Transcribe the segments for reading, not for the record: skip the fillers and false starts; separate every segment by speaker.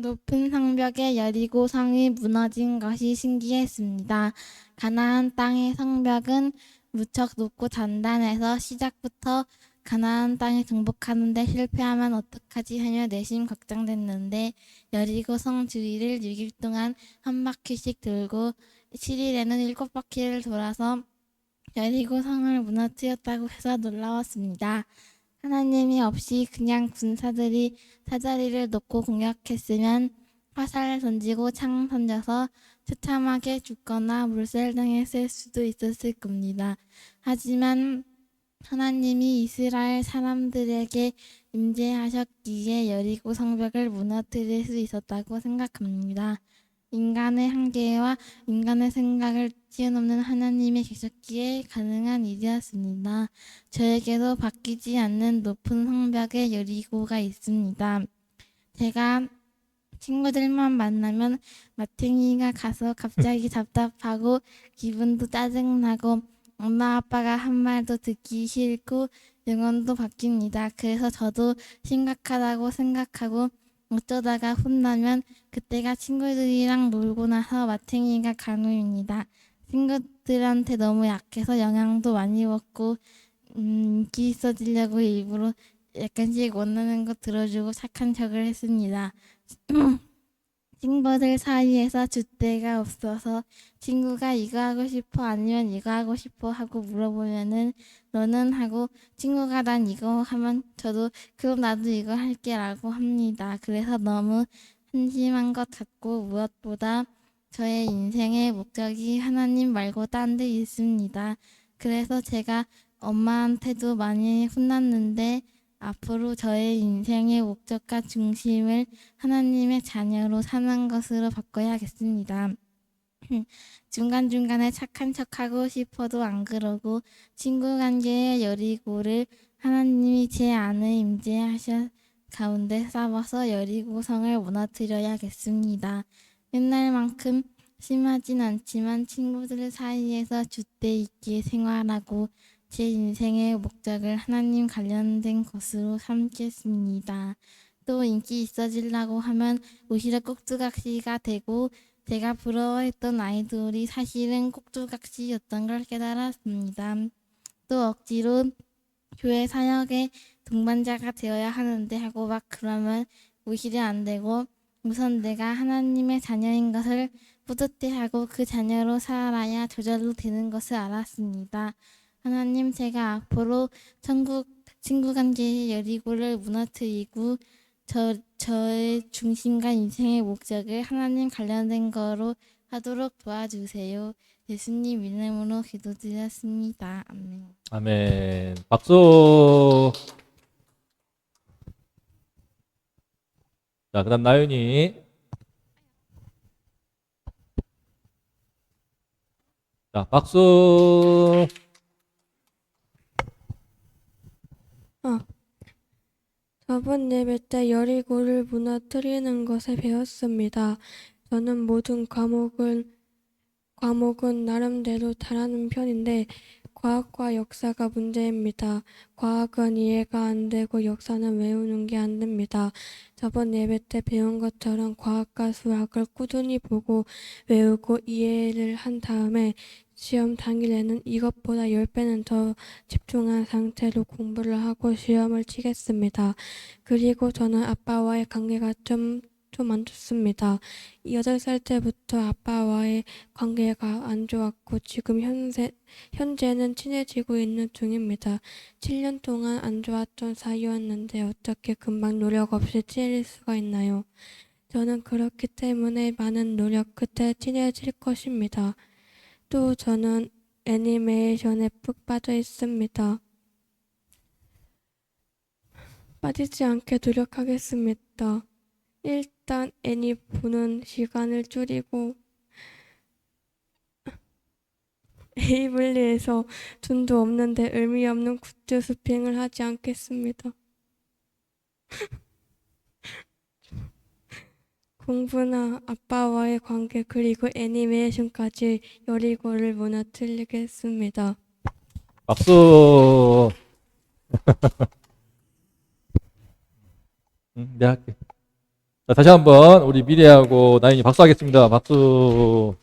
Speaker 1: 높은 성벽에 여리고 성이 무너진 것이 신기했습니다. 가나안 땅의 성벽은 무척 높고 단단해서 시작부터 가나안 땅을 정복하는 데 실패하면 어떡하지 하며 내심 걱정됐는데 여리고 성 주위를 6일 동안 한 바퀴씩 돌고 7일에는 7바퀴를 돌아서 여리고 성을 무너뜨렸다고 해서 놀라웠습니다. 하나님이 없이 그냥 군사들이 사다리를 놓고 공격했으면 화살을 던지고 창 던져서 처참하게 죽거나 물살당했을 수도 있었을 겁니다. 하지만 하나님이 이스라엘 사람들에게 임재하셨기에 여리고 성벽을 무너뜨릴 수 있었다고 생각합니다. 인간의 한계와 인간의 생각을 뛰어넘는 하나님이 계셨기에 가능한 일이었습니다. 저에게도 바뀌지 않는 높은 성벽의 여리고가 있습니다. 제가 친구들만 만나면 마탱이가 가서 갑자기 답답하고 기분도 짜증나고 엄마 아빠가 한 말도 듣기 싫고 영혼도 바뀝니다. 그래서 저도 심각하다고 생각하고 어쩌다가 혼나면 그때가 친구들이랑 놀고 나서 마탱이가 간호입니다. 친구들한테 너무 약해서 영향도 많이 먹고 인기 있어지려고 일부러 약간씩 원하는 거 들어주고 착한 척을 했습니다. 친구들 사이에서 줏대가 없어서 친구가 이거 하고 싶어 아니면 이거 하고 싶어 하고 물어보면은 너는 하고 친구가 난 이거 하면 저도 그럼 나도 이거 할게 라고 합니다. 그래서 너무 한심한 것 같고 무엇보다 저의 인생의 목적이 하나님 말고 딴 데 있습니다. 그래서 제가 엄마한테도 많이 혼났는데 앞으로 저의 인생의 목적과 중심을 하나님의 자녀로 사는 것으로 바꿔야겠습니다. 중간중간에 착한 척하고 싶어도 안 그러고 친구 관계의 여리고를 하나님이 제 안에 임재하셔 가운데 쌓아서 여리고성을 무너뜨려야겠습니다. 옛날만큼 심하진 않지만 친구들 사이에서 줏대 있게 생활하고 제 인생의 목적을 하나님 관련된 것으로 삼겠습니다. 또 인기 있어지려고 하면 오히려 꼭두각시가 되고 제가 부러워했던 아이돌이 사실은 꼭두각시였던 걸 깨달았습니다. 또 억지로 교회 사역의 동반자가 되어야 하는데 하고 막 그러면 오히려 안 되고 우선 내가 하나님의 자녀인 것을 뿌듯해하고 그 자녀로 살아야 저절로 되는 것을 알았습니다. 하나님 제가 앞으로 천국 친구관계의 여리고를 무너뜨리고 저의 중심과 인생의 목적을 하나님 관련된 거로 하도록 도와주세요. 예수님 이름으로 기도드렸습니다. 아멘.
Speaker 2: 아멘. 박수. 자, 그다음 나윤이. 자, 박수.
Speaker 3: 저번 예배 때 여리고를 무너뜨리는 것을 배웠습니다. 저는 모든 과목은 나름대로 잘하는 편인데 과학과 역사가 문제입니다. 과학은 이해가 안 되고 역사는 외우는 게 안 됩니다. 저번 예배 때 배운 것처럼 과학과 수학을 꾸준히 보고 외우고 이해를 한 다음에 시험 당일에는 이것보다 10배는 더 집중한 상태로 공부를 하고 시험을 치겠습니다. 그리고 저는 아빠와의 관계가 좀 안 좋습니다. 8살 때부터 아빠와의 관계가 안 좋았고 지금 현재는 친해지고 있는 중입니다. 7년 동안 안 좋았던 사이였는데 어떻게 금방 노력 없이 친해질 수가 있나요? 저는 그렇기 때문에 많은 노력 끝에 친해질 것입니다. 또 저는 애니메이션에 푹 빠져 있습니다. 빠지지 않게 노력하겠습니다. 일단 애니 보는 시간을 줄이고 에이블리에서 돈도 없는데 의미 없는 굿즈 쇼핑을 하지 않겠습니다. 공부나 아빠와의 관계 그리고 애니메이션까지 여리고를 무너뜨리겠습니다.
Speaker 2: 박수. 내가 할게. 자, 다시 한번 우리 미래하고 나연이 박수하겠습니다. 박수.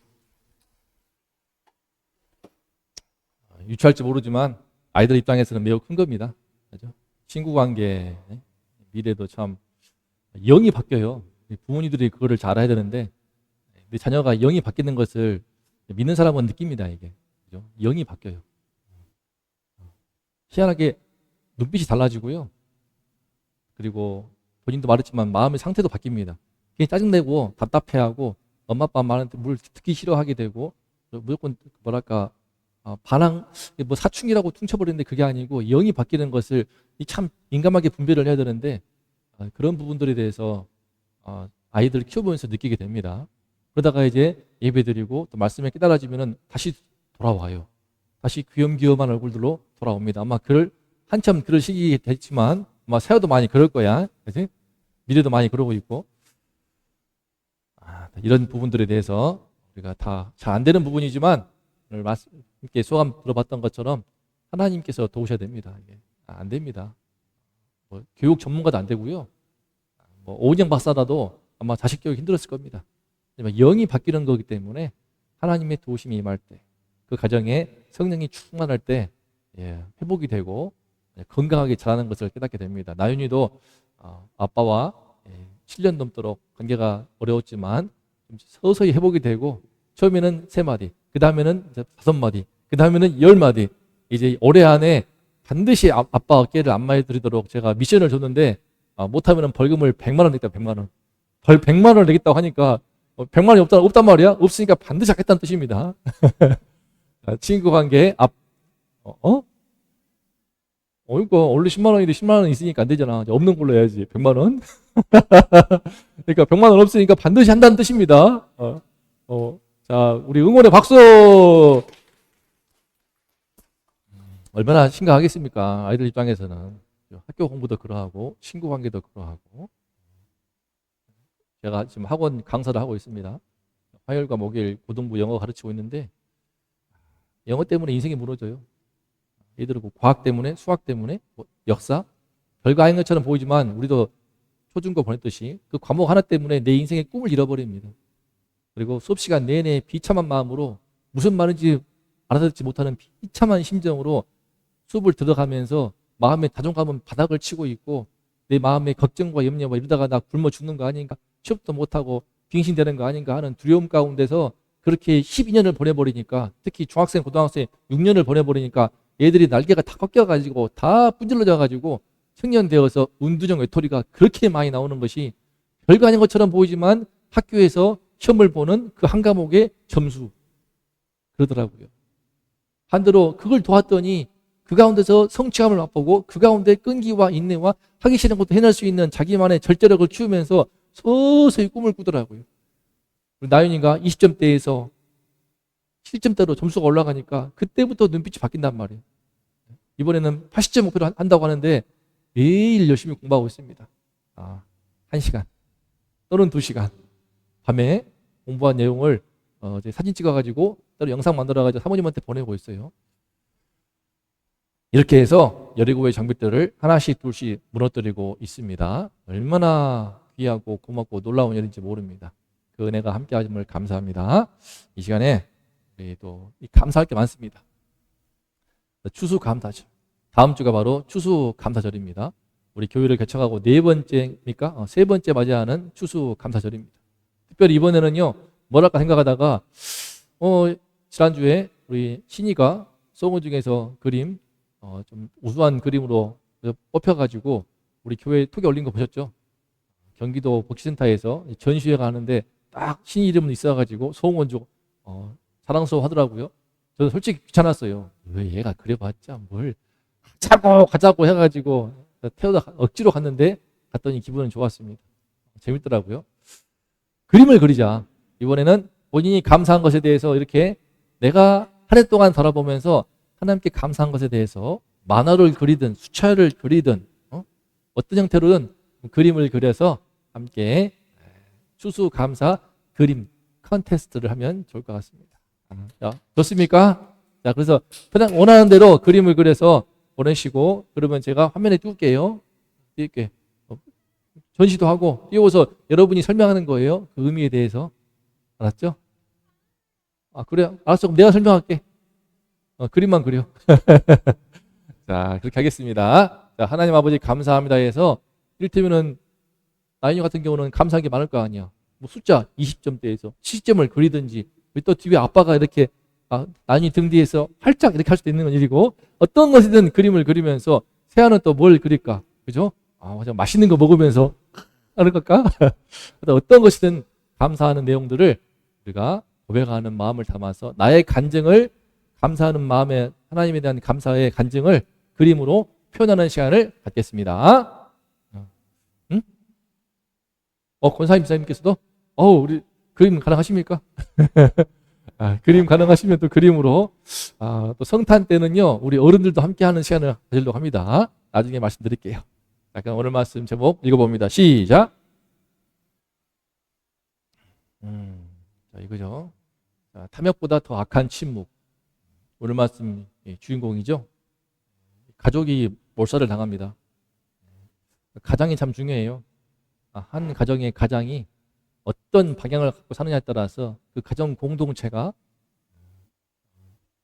Speaker 2: 유치할지 모르지만 아이들 입장에서는 매우 큰 겁니다. 그죠? 친구 관계, 미래도 참 영이 바뀌어요. 부모님들이 그거를 잘 알아야 되는데 내 자녀가 영이 바뀌는 것을 믿는 사람은 느낍니다. 이게 그죠? 영이 바뀌어요. 희한하게 눈빛이 달라지고요. 그리고 본인도 말했지만 마음의 상태도 바뀝니다. 괜히 짜증내고 답답해하고 엄마 아빠 말하는데 뭘 듣기 싫어하게 되고 무조건 뭐랄까 반항 뭐 사춘기라고 퉁쳐버리는데 그게 아니고 영이 바뀌는 것을 참 민감하게 분별을 해야 되는데 그런 부분들에 대해서 아이들을 키워보면서 느끼게 됩니다. 그러다가 이제 예배드리고 또 말씀에 깨달아지면은 다시 돌아와요. 다시 귀염귀염한 얼굴들로 돌아옵니다. 아마 한참 그럴 시기 됐지만 아마 세아도 많이 그럴 거야. 그치? 미래도 많이 그러고 있고 이런 부분들에 대해서 우리가 다 잘 안 되는 부분이지만 오늘 함께 소감 들어봤던 것처럼 하나님께서 도우셔야 됩니다. 이게 안 됩니다. 뭐 교육 전문가도 안 되고요. 뭐 오은영 박사라도 아마 자식 교육 힘들었을 겁니다. 하지만 영이 바뀌는 거기 때문에 하나님의 도우심이 임할 때, 그 가정에 성령이 충만할 때 회복이 되고 건강하게 자라는 것을 깨닫게 됩니다. 나윤이도 아빠와 7년 넘도록 관계가 어려웠지만 서서히 회복이 되고 처음에는 3마디, 그 다음에는 5마디, 그 다음에는 10마디. 이제 올해 안에 반드시 아빠 어깨를 안마해 드리도록 제가 미션을 줬는데 못하면 벌금을 100만 원 내겠다. 100만 원. 벌 100만 원을 내겠다고 하니까 100만 원이 없단 말이야? 없으니까 반드시 하겠다는 뜻입니다. 친구 관계 이거 원래 10만 원인데 10만 원 있으니까 안 되잖아. 없는 걸로 해야지. 100만 원. 그러니까 100만 원 없으니까 반드시 한다는 뜻입니다. 자, 우리 응원의 박수. 얼마나 심각하겠습니까? 아이들 입장에서는 학교 공부도 그러하고 친구 관계도 그러하고. 제가 지금 학원 강사를 하고 있습니다. 화요일과 목요일 고등부 영어 가르치고 있는데 영어 때문에 인생이 무너져요. 예를 들어 과학 때문에, 수학 때문에, 역사, 별거 아닌 것처럼 보이지만 우리도 초중고 보냈듯이 그 과목 하나 때문에 내 인생의 꿈을 잃어버립니다. 그리고 수업 시간 내내 비참한 마음으로 무슨 말인지 알아듣지 못하는 비참한 심정으로 수업을 들어가면서 마음의 자존감은 바닥을 치고 있고 내 마음의 걱정과 염려와 이러다가 나 굶어 죽는 거 아닌가, 취업도 못하고 빙신되는 거 아닌가 하는 두려움 가운데서 그렇게 12년을 보내버리니까, 특히 중학생, 고등학생 6년을 보내버리니까 애들이 날개가 다 꺾여가지고 다 분질러져가지고 청년 되어서 운두정 외톨이가 그렇게 많이 나오는 것이 별거 아닌 것처럼 보이지만 학교에서 시험을 보는 그 한 과목의 점수 그러더라고요. 반대로 그걸 도왔더니 그 가운데서 성취감을 맛보고 그 가운데 끈기와 인내와 하기 싫은 것도 해낼 수 있는 자기만의 절제력을 키우면서 서서히 꿈을 꾸더라고요. 나윤이가 20점대에서 7점대로 점수가 올라가니까 그때부터 눈빛이 바뀐단 말이에요. 이번에는 80점 목표로 한다고 하는데 매일 열심히 공부하고 있습니다. 1시간 또는 2시간 밤에 공부한 내용을 사진 찍어가지고 따로 영상 만들어가지고 사모님한테 보내고 있어요. 이렇게 해서 17개의 장벽들을 하나씩 둘씩 무너뜨리고 있습니다. 얼마나 귀하고 고맙고 놀라운 일인지 모릅니다. 그 은혜가 함께하심을 감사합니다. 이 시간에 또 감사할 게 많습니다. 추수감사절. 다음 주가 바로 추수감사절입니다. 우리 교회를 개척하고 4번째입니까? 3번째 맞이하는 추수감사절입니다. 특별히 이번에는요, 뭐랄까 생각하다가 지난주에 우리 신이가 송어 중에서 그림 좀 우수한 그림으로 뽑혀가지고 우리 교회 톡에 올린 거 보셨죠? 경기도 복지센터에서 전시회 가는데 딱 신이 이름은 있어가지고 소원주 자랑스러워 하더라고요. 저는 솔직히 귀찮았어요. 왜 얘가 그려봤자 뭘 가자고 해가지고 태우다 억지로 갔는데 갔더니 기분은 좋았습니다. 재밌더라고요. 그림을 그리자. 이번에는 본인이 감사한 것에 대해서 이렇게 내가 한 해 동안 돌아보면서 하나님께 감사한 것에 대해서 만화를 그리든 수차를 그리든 어떤 형태로든 그림을 그려서 함께 추수감사 그림 컨테스트를 하면 좋을 것 같습니다. 자, 좋습니까? 자, 그래서 그냥 원하는 대로 그림을 그려서 보내시고, 그러면 제가 화면에 띄울게요. 띄울게. 전시도 하고 띄워서 여러분이 설명하는 거예요. 그 의미에 대해서. 알았죠? 아, 그래. 알았어. 그럼 내가 설명할게. 그림만 그려. 자, 그렇게 하겠습니다. 자, 하나님 아버지 감사합니다 해서 이를테면은 나인이 같은 경우는 감사한 게 많을 거 아니야. 뭐 숫자 20점대에서 시점을 그리든지 또 뒤에 아빠가 이렇게 나인이 등 뒤에서 활짝 이렇게 할 수도 있는 일이고 어떤 것이든 그림을 그리면서 세아는 또 뭘 그릴까? 그죠? 맞아. 맛있는 거 먹으면서 하는 걸까? 어떤 것이든 감사하는 내용들을 우리가 고백하는 마음을 담아서 나의 간증을 감사하는 마음에 하나님에 대한 감사의 간증을 그림으로 표현하는 시간을 갖겠습니다. 응? 권사님 집사님께서도 우리 그림 가능하십니까? 그림 가능하시면 또 그림으로 또 성탄 때는요 우리 어른들도 함께 하는 시간을 가지려고 합니다. 나중에 말씀드릴게요. 잠깐 오늘 말씀 제목 읽어봅니다. 시작. 자, 이거죠. 자, 탐욕보다 더 악한 침묵. 오늘 말씀 주인공이죠. 가족이 몰살을 당합니다. 가장이 참 중요해요. 한 가정의 가장이 어떤 방향을 갖고 사느냐에 따라서 그 가정 공동체가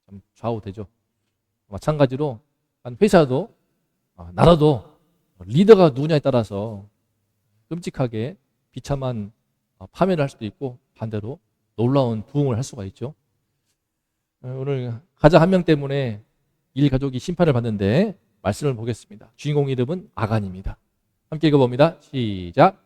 Speaker 2: 참 좌우되죠. 마찬가지로 한 회사도 나라도 리더가 누구냐에 따라서 끔찍하게 비참한 파멸을 할 수도 있고 반대로 놀라운 부흥을 할 수가 있죠. 오늘 가장 한 명 때문에 일 가족이 심판을 받는데 말씀을 보겠습니다. 주인공 이름은 아간입니다. 함께 읽어봅니다. 시작.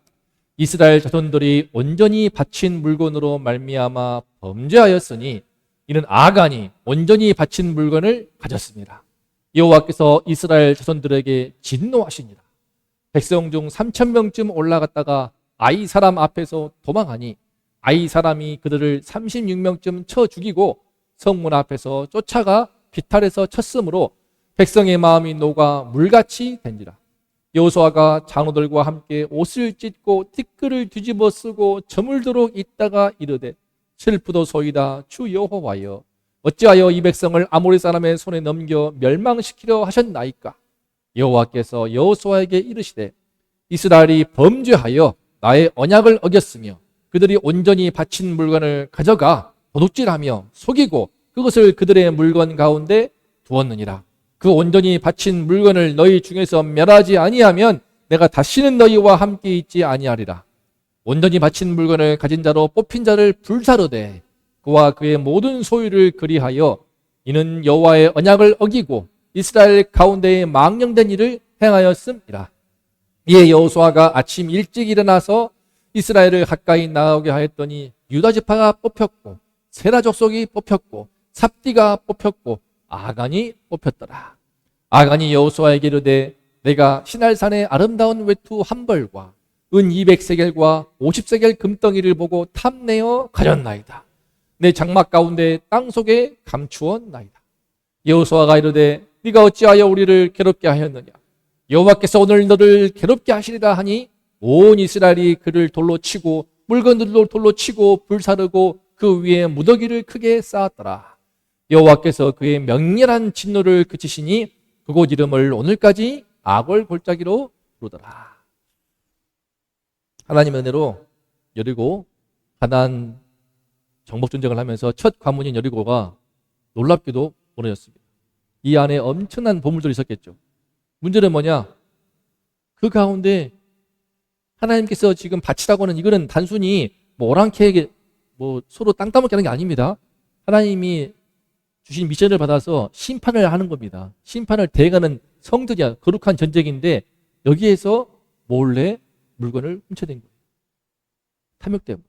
Speaker 2: 이스라엘 자손들이 온전히 바친 물건으로 말미암아 범죄하였으니 이는 아간이 온전히 바친 물건을 가졌습니다. 여호와께서 이스라엘 자손들에게 진노하시니라. 백성 중 3,000명쯤 올라갔다가 아이 사람 앞에서 도망하니 아이 사람이 그들을 36명쯤 쳐 죽이고 성문 앞에서 쫓아가 비탈해서 쳤으므로 백성의 마음이 녹아 물같이 된지라. 여호수아가 장로들과 함께 옷을 찢고 티끌을 뒤집어 쓰고 저물도록 있다가 이르되 슬프도소이다 주 여호와여 어찌하여 이 백성을 아모리 사람의 손에 넘겨 멸망시키려 하셨나이까. 여호와께서 여호수아에게 이르시되 이스라엘이 범죄하여 나의 언약을 어겼으며 그들이 온전히 바친 물건을 가져가 도둑질하며 속이고 그것을 그들의 물건 가운데 두었느니라. 그 온전히 바친 물건을 너희 중에서 멸하지 아니하면 내가 다시는 너희와 함께 있지 아니하리라. 온전히 바친 물건을 가진 자로 뽑힌 자를 불사르되 그와 그의 모든 소유를 그리하여 이는 여호와의 언약을 어기고 이스라엘 가운데에 망령된 일을 행하였음이라. 이에 여호수아가 아침 일찍 일어나서 이스라엘을 가까이 나오게 하였더니 유다 지파가 뽑혔고 세라 족속이 뽑혔고 삽디가 뽑혔고 아간이 뽑혔더라. 아간이 여호수아에게 이르되 내가 시날산의 아름다운 외투 한 벌과 은 200세겔과 50세겔 금덩이를 보고 탐내어 가졌나이다. 내 장막 가운데 땅 속에 감추었나이다. 여호수아가 이르되 네가 어찌하여 우리를 괴롭게 하였느냐. 여호와께서 오늘 너를 괴롭게 하시리라 하니 온 이스라엘이 그를 돌로 치고 물건들로 돌로 치고 불사르고 그 위에 무더기를 크게 쌓았더라. 여호와께서 그의 맹렬한 진노를 그치시니 그곳 이름을 오늘까지 아골 골짜기로 부르더라. 하나님의 은혜로 여리고 가나안 정복 전쟁을 하면서 첫 관문인 여리고가 놀랍게도 무너졌습니다. 이 안에 엄청난 보물들이 있었겠죠. 문제는 뭐냐? 그 가운데 하나님께서 지금 바치라고 하는 이거는 단순히 오랑캐에게 서로 땅 따먹게 하는 게 아닙니다. 하나님이 주신 미션을 받아서 심판을 하는 겁니다. 심판을 대행하는 성들이야. 거룩한 전쟁인데 여기에서 몰래 물건을 훔쳐낸 거예요. 탐욕 때문에.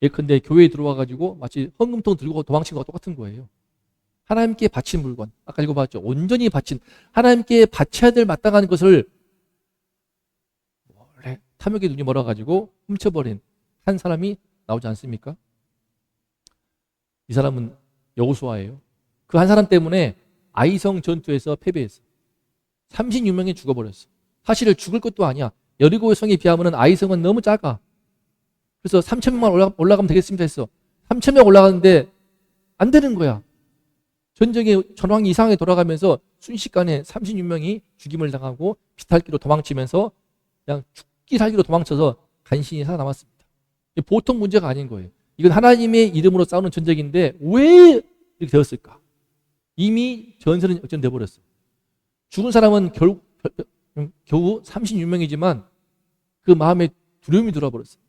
Speaker 2: 예컨대 교회에 들어와가지고 마치 헌금통 들고 도망친 것과 똑같은 거예요. 하나님께 바친 물건, 아까 읽어봤죠. 온전히 바친, 하나님께 바쳐야 될 마땅한 것을 몰래 탐욕의 눈이 멀어가지고 훔쳐버린 한 사람이 나오지 않습니까? 이 사람은 여호수아예요. 그 한 사람 때문에 아이성 전투에서 패배했어. 36명이 죽어버렸어. 사실 죽을 것도 아니야. 여리고의 성에 비하면 아이성은 너무 작아. 그래서 3,000명만 올라가면 되겠습니다 했어. 3,000명 올라가는데 안 되는 거야. 전쟁의 전황이 이상하게 돌아가면서 순식간에 36명이 죽임을 당하고 비탈기로 도망치면서 그냥 죽기 살기로 도망쳐서 간신히 살아남았습니다. 이게 보통 문제가 아닌 거예요. 이건 하나님의 이름으로 싸우는 전쟁인데 왜 이렇게 되었을까? 이미 전세는 역전돼 버렸어요. 죽은 사람은 겨우 36명이지만 그 마음에 두려움이 들어버렸어요.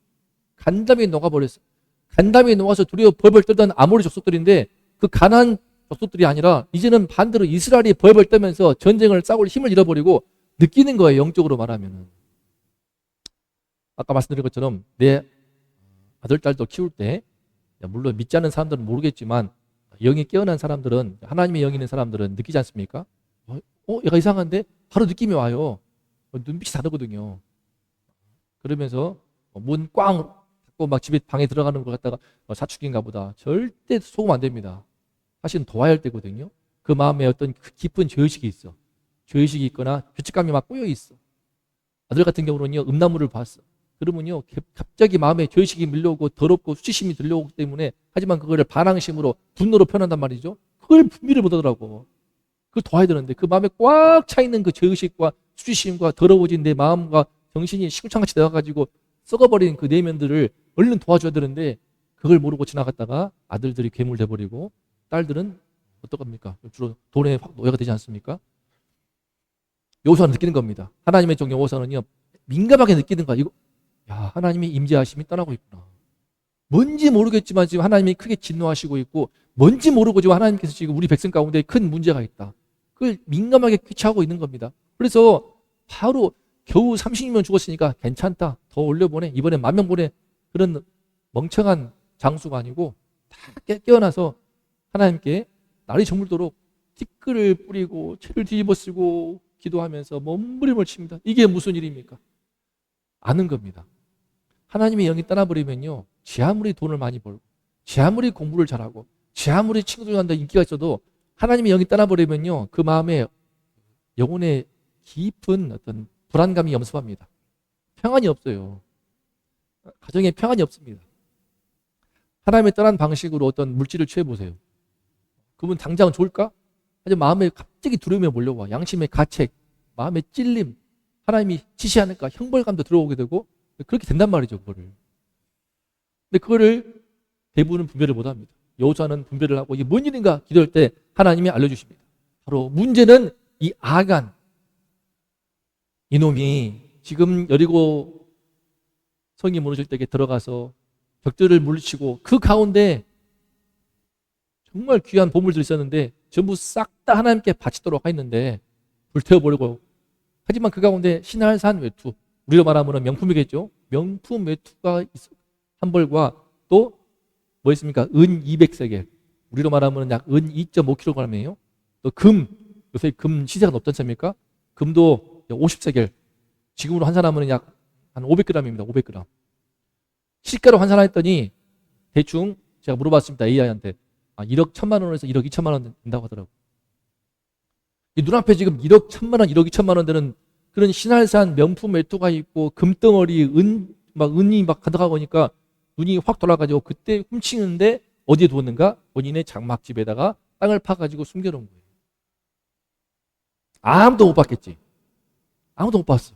Speaker 2: 간담이 녹아버렸어요. 간담이 녹아서 두려워 벌벌 떨던 아모리 족속들인데 그 가나안 족속들이 아니라 이제는 반대로 이스라엘이 벌벌 떨면서 전쟁을 싸울 힘을 잃어버리고 느끼는 거예요. 영적으로 말하면. 아까 말씀드린 것처럼 내 아들, 딸도 키울 때 물론 믿지 않는 사람들은 모르겠지만 영이 깨어난 사람들은, 하나님의 영이 있는 사람들은 느끼지 않습니까? 얘가 이상한데? 바로 느낌이 와요. 눈빛이 다르거든요. 그러면서 문 꽝 닫고 막 집에 방에 들어가는 걸 갖다가 사축인가 보다. 절대 속으면 안 됩니다. 사실은 도와야 할 때거든요. 그 마음에 어떤 깊은 죄의식이 있어. 죄의식이 있거나 죄책감이 막 꼬여 있어. 아들 같은 경우는요, 음란물을 봤어. 그러면요, 갑자기 마음에 죄의식이 밀려오고 더럽고 수치심이 들려오기 때문에, 하지만 그거를 반항심으로 분노로 표현한단 말이죠. 그걸 분별을 못하더라고. 그걸 도와야 되는데 그 마음에 꽉 차 있는 그 죄의식과 수치심과 더러워진 내 마음과 정신이 시궁창같이 되어가지고 썩어버린 그 내면들을 얼른 도와줘야 되는데 그걸 모르고 지나갔다가 아들들이 괴물 돼버리고 딸들은 어떡합니까? 주로 돈에 확 노예가 되지 않습니까? 여호수아는 느끼는 겁니다. 하나님의 종 여호수아는요, 민감하게 느끼는 거야. 이거, 야, 하나님의 임재하심이 떠나고 있구나. 뭔지 모르겠지만 지금 하나님이 크게 진노하시고 있고, 뭔지 모르고 지금 하나님께서 지금 우리 백성 가운데 큰 문제가 있다. 그걸 민감하게 퀴치하고 있는 겁니다. 그래서 바로 겨우 36명 죽었으니까 괜찮다. 더 올려보내. 이번에 10,000명 보내. 그런 멍청한 장수가 아니고 다 깨어나서 하나님께 날이 저물도록 티끌을 뿌리고 채를 뒤집어 쓰고 기도하면서 몸부림을 칩니다. 이게 무슨 일입니까? 아는 겁니다. 하나님의 영이 떠나버리면요, 지 아무리 돈을 많이 벌고, 지 아무리 공부를 잘하고, 지 아무리 친구들한테 인기가 있어도 하나님의 영이 떠나버리면요, 그 마음에 영혼의 깊은 어떤 불안감이 엄습합니다. 평안이 없어요. 가정에 평안이 없습니다. 하나님의 떠난 방식으로 어떤 물질을 취해보세요. 그분 당장 좋을까? 하지만 마음에 갑자기 두려움이 몰려와. 양심의 가책, 마음의 찔림, 하나님이 치시 않을까 형벌감도 들어오게 되고 그렇게 된단 말이죠. 그거를. 근데 그거를 대부분은 분별을 못합니다. 여호수아는 분별을 하고 이게 뭔 일인가 기도할 때 하나님이 알려주십니다. 바로 문제는 이 아간, 이놈이 지금 여리고 성이 무너질 때에 들어가서 적들을 물리치고 그 가운데 정말 귀한 보물들이 있었는데 전부 싹 다 하나님께 바치도록 했는데 불태워버리고, 하지만 그 가운데 신할산 외투, 우리로 말하면 명품이겠죠. 명품 외투가 한 벌과 또 뭐 있습니까? 은 200세겔, 우리로 말하면 약 은 2.5kg이에요. 또 금, 요새 금 시세가 높지 않습니까? 금도 50세겔, 지금으로 환산하면 약 한 500g입니다. 500g. 시가로 환산했더니 대충 제가 물어봤습니다. AI한테. 1억 1천만 원에서 1억 2천만 원 된다고 하더라고요. 이 눈앞에 지금 1억 1천만 원, 1억 2천만 원 되는 그런 신할산 명품 외투가 있고 금덩어리, 은이 막 가득하고 오니까 눈이 확 돌아가지고 그때 훔치는데 어디에 두었는가? 본인의 장막집에다가 땅을 파가지고 숨겨놓은 거예요. 아무도 못 봤겠지. 아무도 못 봤어.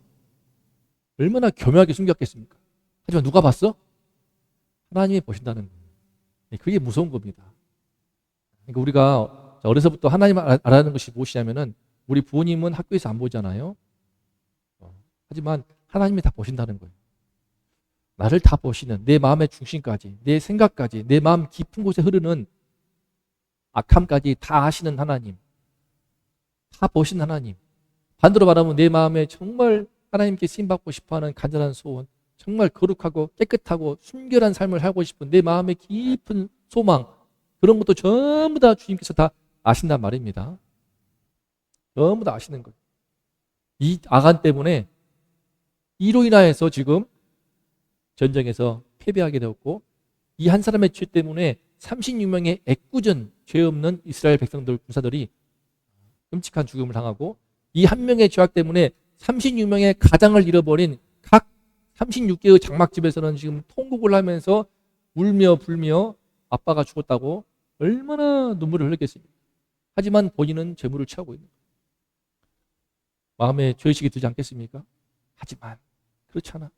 Speaker 2: 얼마나 교묘하게 숨겼겠습니까? 하지만 누가 봤어? 하나님이 보신다는 거예요. 그게 무서운 겁니다. 그러니까 우리가 어려서부터 하나님을 알아는 것이 무엇이냐면은 우리 부모님은 학교에서 안 보잖아요. 하지만 하나님이 다 보신다는 거예요. 나를 다 보시는, 내 마음의 중심까지, 내 생각까지, 내 마음 깊은 곳에 흐르는 악함까지 다 아시는 하나님, 다 보신 하나님. 반대로 말하면 내 마음에 정말 하나님께 쓰임받고 싶어하는 간절한 소원, 정말 거룩하고 깨끗하고 순결한 삶을 살고 싶은 내 마음의 깊은 소망, 그런 것도 전부 다 주님께서 다 아신단 말입니다. 전부 다 아시는 거예요. 이 아간 때문에 이로 인하여서 지금 전쟁에서 패배하게 되었고, 이 한 사람의 죄 때문에 36명의 애꿎은 죄 없는 이스라엘 백성들, 군사들이 끔찍한 죽음을 당하고, 이 한 명의 죄악 때문에 36명의 가장을 잃어버린 각 36개의 장막집에서는 지금 통곡을 하면서 울며 불며 아빠가 죽었다고 얼마나 눈물을 흘렸겠습니까? 하지만 본인은 재물을 취하고 있는 거예요. 마음에 죄의식이 들지 않겠습니까? 하지만 그렇지 않아.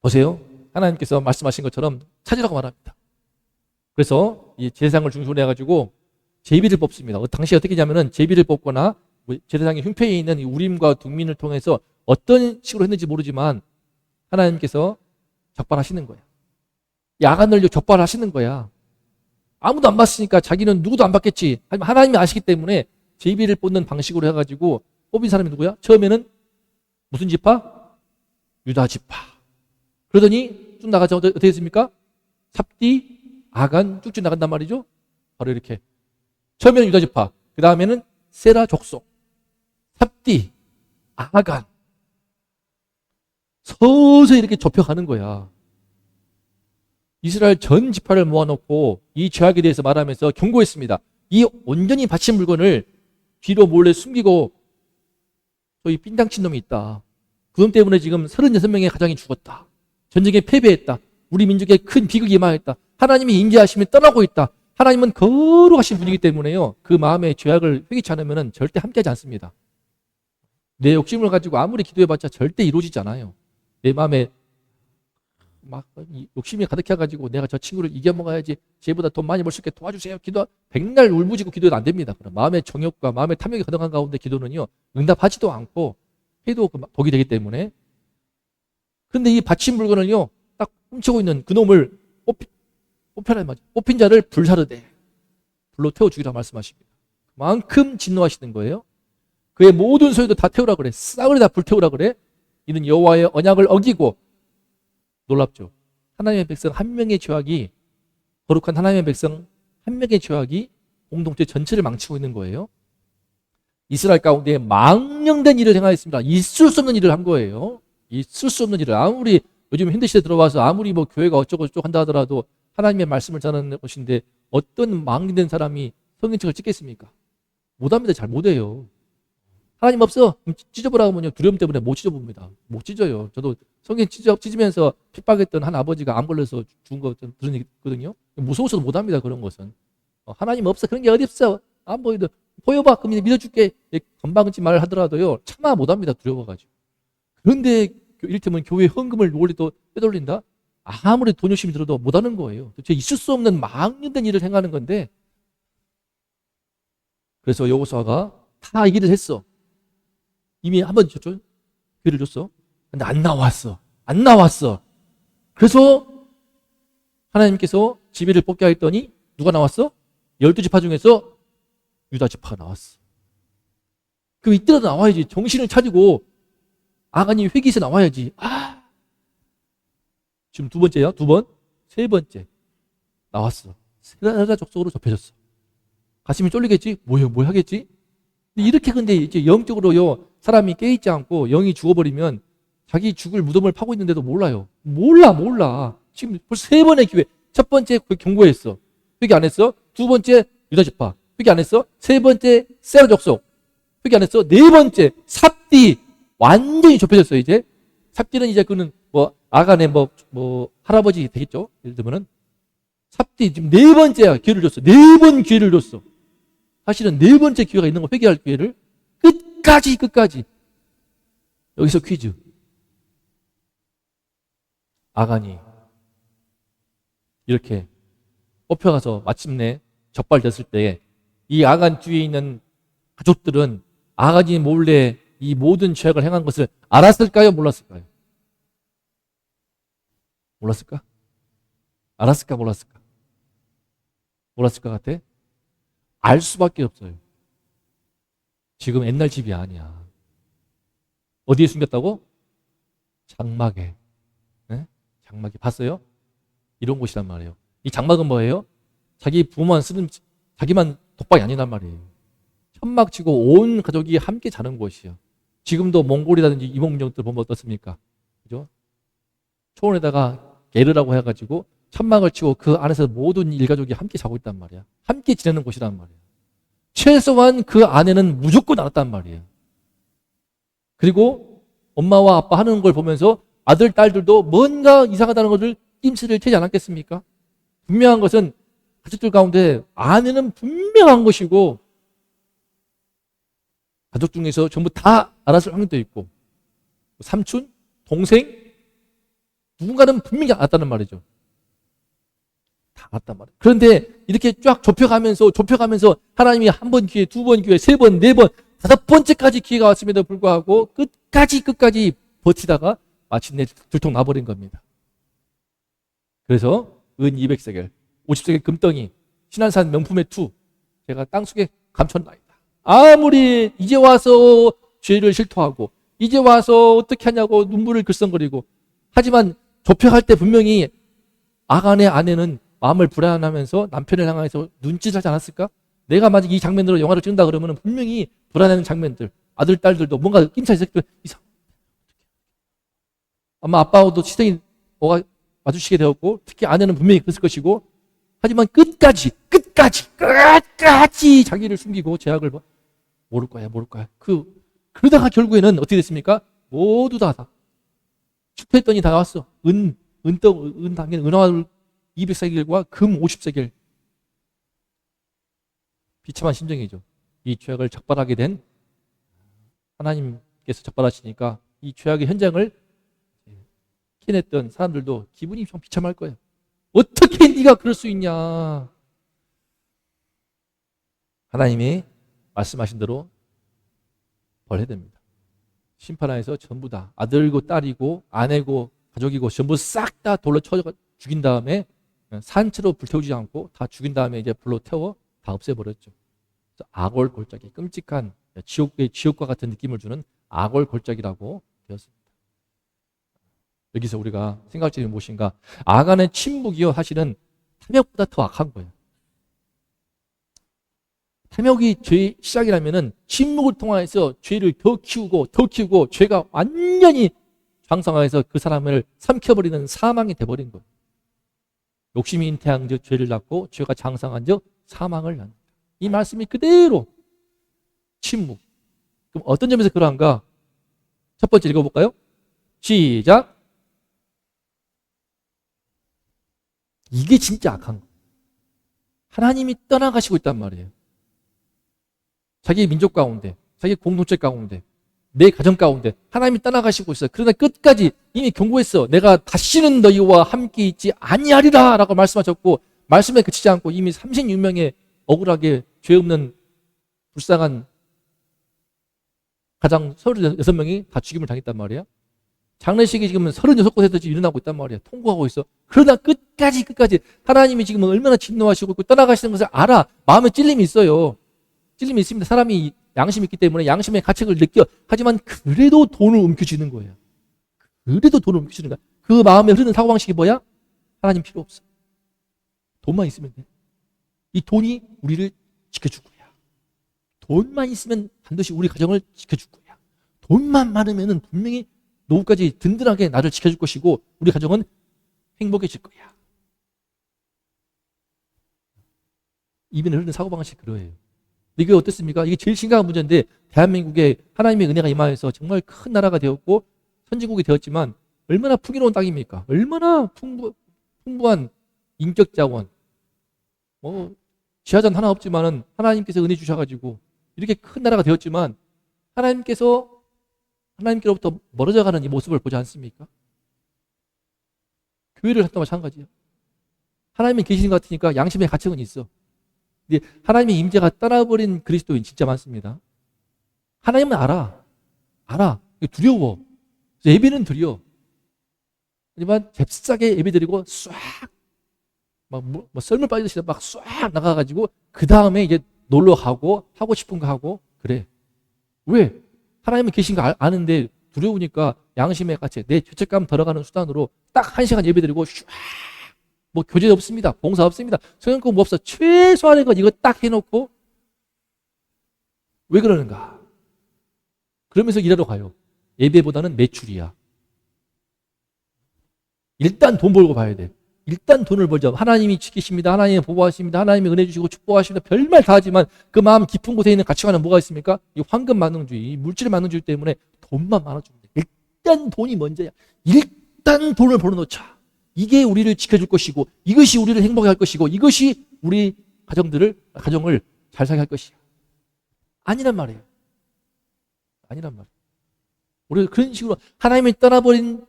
Speaker 2: 보세요. 하나님께서 말씀하신 것처럼 찾으라고 말합니다. 그래서 이 제사장을 중심으로 해가지고 제비를 뽑습니다. 당시 어떻게 하냐면은 제비를 뽑거나 제사장의 흉패에 있는 이 우림과 둠민을 통해서 어떤 식으로 했는지 모르지만 하나님께서 적발하시는 거야. 야간을 적발하시는 거야. 아무도 안 봤으니까 자기는 누구도 안 봤겠지. 하지만 하나님이 아시기 때문에 제비를 뽑는 방식으로 해가지고 뽑힌 사람이 누구야? 처음에는 무슨 지파? 유다 지파. 그러더니 쭉 나가자 어떻게 됐습니까? 삽디, 아간 쭉쭉 나간단 말이죠. 바로 이렇게. 처음에는 유다 지파, 그 다음에는 세라 족속, 삽디, 아간. 서서히 이렇게 좁혀가는 거야. 이스라엘 전 지파를 모아놓고 이 죄악에 대해서 말하면서 경고했습니다. 이 온전히 바친 물건을 뒤로 몰래 숨기고 소위 빈장친 놈이 있다. 그놈 때문에 지금 36명의 가정이 죽었다. 전쟁에 패배했다. 우리 민족에 큰 비극이 임하였다. 하나님이 임재하시면 떠나고 있다. 하나님은 거룩하신 분이기 때문에요. 그 마음의 죄악을 회개치 않으면 절대 함께하지 않습니다. 내 욕심을 가지고 아무리 기도해봤자 절대 이루어지지 않아요. 내 마음에 막 욕심이 가득해가지고 내가 저 친구를 이겨먹어야지, 쟤보다 돈 많이 벌 수 있게 도와주세요. 기도 백날 울부짖고 기도는 안 됩니다. 그럼 마음의 정욕과 마음의 탐욕이 가득한 가운데 기도는요 응답하지도 않고 해도 복이 되기 때문에. 근데 이 바친 물건을요 딱 훔치고 있는 그놈을 뽑혀라 말이야. 뽑힌 자를 불사르되 불로 태워 죽이라 말씀하십니다. 그만큼 진노하시는 거예요. 그의 모든 소유도 다 태우라 그래. 싹을 다 불태우라 그래. 이는 여호와의 언약을 어기고. 놀랍죠. 하나님의 백성 한 명의 죄악이, 거룩한 하나님의 백성 한 명의 죄악이 공동체 전체를 망치고 있는 거예요. 이스라엘 가운데 망령된 일을 행하였습니다. 있을 수 없는 일을 한 거예요. 있을 수 없는 일을. 아무리 요즘 현대시대 들어와서 아무리 뭐 교회가 어쩌고저쩌고 한다 하더라도 하나님의 말씀을 전하는 것인데 어떤 망령된 사람이 성경책을 찍겠습니까? 못합니다. 잘 못해요. 하나님 없어? 그럼 찢어보라고 하면요 두려움 때문에 못 찢어봅니다. 못 찢어요. 저도 성경 찢으면서 핍박했던 한 아버지가 암 걸려서 죽은 거 들은 얘기 있거든요. 무서워서도 못합니다. 그런 것은. 하나님 없어? 그런 게 어디 있어? 안 보이도 보여봐. 그럼 믿어줄게. 건방지 말을 하더라도요 차마 못합니다. 두려워가지고. 그런데 이를테면 교회 헌금을 원래 또 빼돌린다? 아무리 돈 열심히 들어도 못하는 거예요. 도대체 있을 수 없는 망령된 일을 행하는 건데. 그래서 여호수아가 다 이 일을 했어. 이미 한 번 줬죠? 기회를 줬어. 근데 안 나왔어. 그래서 하나님께서 지비를 뽑게 했더니 누가 나왔어? 12지파 중에서 유다 지파가 나왔어. 그럼 이때라도 나와야지. 정신을 차리고 아간이 회개해서 나와야지. 지금 두 번째야? 두 번? 세 번째 나왔어. 세라 족속으로 좁혀졌어. 가슴이 쫄리겠지? 뭘 하겠지? 이렇게 근데 이제 영적으로요 사람이 깨있지 않고 영이 죽어버리면 자기 죽을 무덤을 파고 있는데도 몰라요. 몰라. 지금 벌써 세 번의 기회. 첫 번째 경고했어. 회개 안 했어. 두 번째 유다지파. 회개 안 했어. 세 번째 세라 족속. 회개 안 했어. 네 번째 삽디. 완전히 좁혀졌어요. 이제 삽디는 이제 그는 뭐 아간의 뭐 할아버지 되겠죠. 예를 들면은 삽디 지금 네 번째야. 기회를 줬어. 네 번 기회를 줬어. 사실은 네 번째 기회가 있는 거, 회개할 기회를. 끝까지. 여기서 퀴즈. 아간이 이렇게 뽑혀가서 마침내 적발됐을 때 이 아간 뒤에 있는 가족들은 아간이 몰래 이 모든 죄악을 행한 것을 알았을까요? 몰랐을까요? 몰랐을까? 알았을까? 몰랐을까? 몰랐을 것 같아? 알 수밖에 없어요. 지금 옛날 집이 아니야. 어디에 숨겼다고? 장막에. 네? 장막에. 봤어요? 이런 곳이란 말이에요. 이 장막은 뭐예요? 자기 부모만 쓰는, 자기만 독박이 아니란 말이에요. 천막 치고 온 가족이 함께 자는 곳이에요. 지금도 몽골이라든지 이몽민족들 보면 어떻습니까? 그죠? 초원에다가 게르라고 해가지고 천막을 치고 그 안에서 모든 일가족이 함께 자고 있단 말이야. 함께 지내는 곳이란 말이야. 최소한 그 안에는 무조건 알았단 말이에요. 그리고 엄마와 아빠 하는 걸 보면서 아들, 딸들도 뭔가 이상하다는 것을 낌새를 채지 않았겠습니까? 분명한 것은 가족들 가운데 아내는 분명한 것이고 가족 중에서 전부 다 알았을 확률도 있고 삼촌, 동생, 누군가는 분명히 알았다는 말이죠. 다 알았단 말이에요. 그런데 이렇게 쫙 좁혀가면서 하나님이 한 번 기회, 두 번 기회, 세 번, 네 번, 다섯 번째까지 기회가 왔음에도 불구하고 끝까지 버티다가 마침내 들통 나버린 겁니다. 그래서 은 200세겔, 50세겔 금덩이, 신한산 명품의 투, 제가 땅속에 감춰놔있다. 아무리 이제 와서 죄를 실토하고 이제 와서 어떻게 하냐고 눈물을 글썽거리고, 하지만 좁혀갈 때 분명히 아간의 아내는 마음을 불안하면서 남편을 향해서 눈짓을 하지 않았을까? 내가 만약 이 장면으로 영화를 찍는다 그러면 분명히 불안해하는 장면들, 아들, 딸들도 뭔가 낌차 있을 때 아마 아빠하고도 시선이 마주치게 되었고, 특히 아내는 분명히 그랬을 것이고, 하지만 끝까지 자기를 숨기고 제약을 모를 거야. 그러다가 결국에는 어떻게 됐습니까? 모두 다 축포했더니 다 나왔어. 당연 은화 200세겔과 금 50세겔. 비참한 심정이죠. 이 죄악을 적발하게 된 하나님께서 적발하시니까 이 죄악의 현장을 캐냈던 사람들도 기분이 좀 비참할 거예요. 어떻게 네가 그럴 수 있냐. 하나님이 말씀하신 대로 벌해야 됩니다. 심판하에서 전부 다 아들이고 딸이고 아내고 가족이고 전부 싹 다 돌로 쳐 죽인 다음에 산채로 불태우지 않고 다 죽인 다음에 이제 불로 태워 다 없애버렸죠. 악월골짜기, 끔찍한 지옥과 같은 느낌을 주는 악월골짜기라고 되었습니다. 여기서 우리가 생각할 점이 무엇인가? 아간의 침묵이요, 사실은 탐욕보다 더 악한 거예요. 탐욕이 죄의 시작이라면은 침묵을 통해서 죄를 더 키우고 죄가 완전히 장성하여서 그 사람을 삼켜버리는 사망이 돼버린 거예요. 욕심이 잉태한 즉 죄를 낳고 죄가 장성한 즉 사망을 낳는다. 이 말씀이 그대로 침묵. 그럼 어떤 점에서 그러한가? 첫 번째 읽어볼까요? 시작. 이게 진짜 악한 거예요. 하나님이 떠나가시고 있단 말이에요. 자기 민족 가운데, 자기 공동체 가운데, 내 가정 가운데 하나님이 떠나가시고 있어요. 그러나 끝까지 이미 경고했어. 내가 다시는 너희와 함께 있지 아니하리라 라고 말씀하셨고, 말씀에 그치지 않고 이미 36명의 억울하게 죄 없는 불쌍한 가장 36명이 다 죽임을 당했단 말이야. 장례식이 지금 36곳에서 일어나고 있단 말이야. 통고하고 있어. 그러나 끝까지 하나님이 지금 얼마나 진노하시고 있고 떠나가시는 것을 알아. 마음에 찔림이 있어요. 찔림이 있습니다. 사람이 양심이 있기 때문에 양심의 가책을 느껴. 하지만 그래도 돈을 움켜쥐는 거예요. 그 마음에 흐르는 사고방식이 뭐야? 하나님 필요 없어. 돈만 있으면 돼. 이 돈이 우리를 지켜줄 거야. 돈만 있으면 반드시 우리 가정을 지켜줄 거야. 돈만 많으면 분명히 노후까지 든든하게 나를 지켜줄 것이고 우리 가정은 행복해질 거야. 입에 흐르는 사고방식이 그러해요. 이게 어떻습니까? 이게 제일 심각한 문제인데, 대한민국에 하나님의 은혜가 임하여서 정말 큰 나라가 되었고 선진국이 되었지만 얼마나 풍요로운 땅입니까? 얼마나 풍부한 인격 자원, 지하전 하나 없지만은 하나님께서 은혜 주셔가지고 이렇게 큰 나라가 되었지만 하나님께로부터 멀어져가는 이 모습을 보지 않습니까? 교회를 한다고 마찬가지야. 하나님이 계시는 것 같으니까 양심의 가책은 있어. 근데 하나님의 임재가 떠나버린 그리스도인 진짜 많습니다. 하나님은 알아. 두려워. 예배는 드려. 하지만 잽싸게 예배 드리고 싹 썰물 빠지듯이 막 싹 나가가지고 그 다음에 이제 놀러 가고 하고 싶은 거 하고 그래. 왜? 하나님은 계신 거 아는데 두려우니까 양심의 가책, 내 죄책감 덜어가는 수단으로 딱 1시간 예배 드리고 쫙 교제 없습니다. 봉사 없습니다. 성경공 없어. 최소한의 것 이거 딱 해놓고 왜 그러는가? 그러면서 일하러 가요. 예배보다는 매출이야. 일단 돈 벌고 봐야 돼. 일단 돈을 벌자. 하나님이 지키십니다. 하나님이 보호하십니다. 하나님이 은혜 주시고 축복하십니다. 별말 다 하지만 그 마음 깊은 곳에 있는 가치관은 뭐가 있습니까? 이 황금 만능주의, 물질 만능주의 때문에 돈만 많아주면 돼. 일단 돈이 먼저야. 일단 돈을 벌어놓자. 이게 우리를 지켜줄 것이고 이것이 우리를 행복하게 할 것이고 이것이 우리 가정을 잘 살게 할 것이야. 아니란 말이에요. 우리가 그런 식으로 하나님이 떠나버린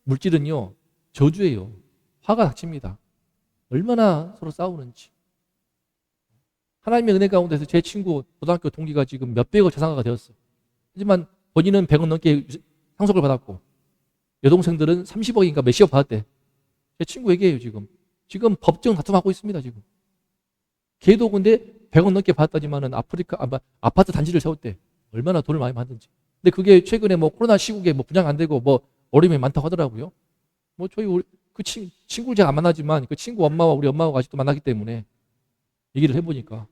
Speaker 2: 물질은요, 저주예요. 화가 닥칩니다. 얼마나 서로 싸우는지. 하나님의 은혜 가운데서 제 친구 고등학교 동기가 지금 몇백억 자산가가 되었어요. 하지만 본인은 100억 넘게 상속을 받았고 여동생들은 30억인가 몇십억 받았대. 제 친구 얘기해요. 지금 법정 다툼하고 있습니다. 지금 걔도 근데 100억 넘게 받았다지만은 아파트 단지를 세웠대. 얼마나 돈을 많이 받는지. 근데 그게 최근에 뭐 코로나 시국에 뭐 분양 안 되고 뭐 어려움이 많다고 하더라고요. 뭐 그 친구를 제가 안 만나지만 그 친구 엄마와 우리 엄마하고 아직도 만나기 때문에 얘기를 해보니까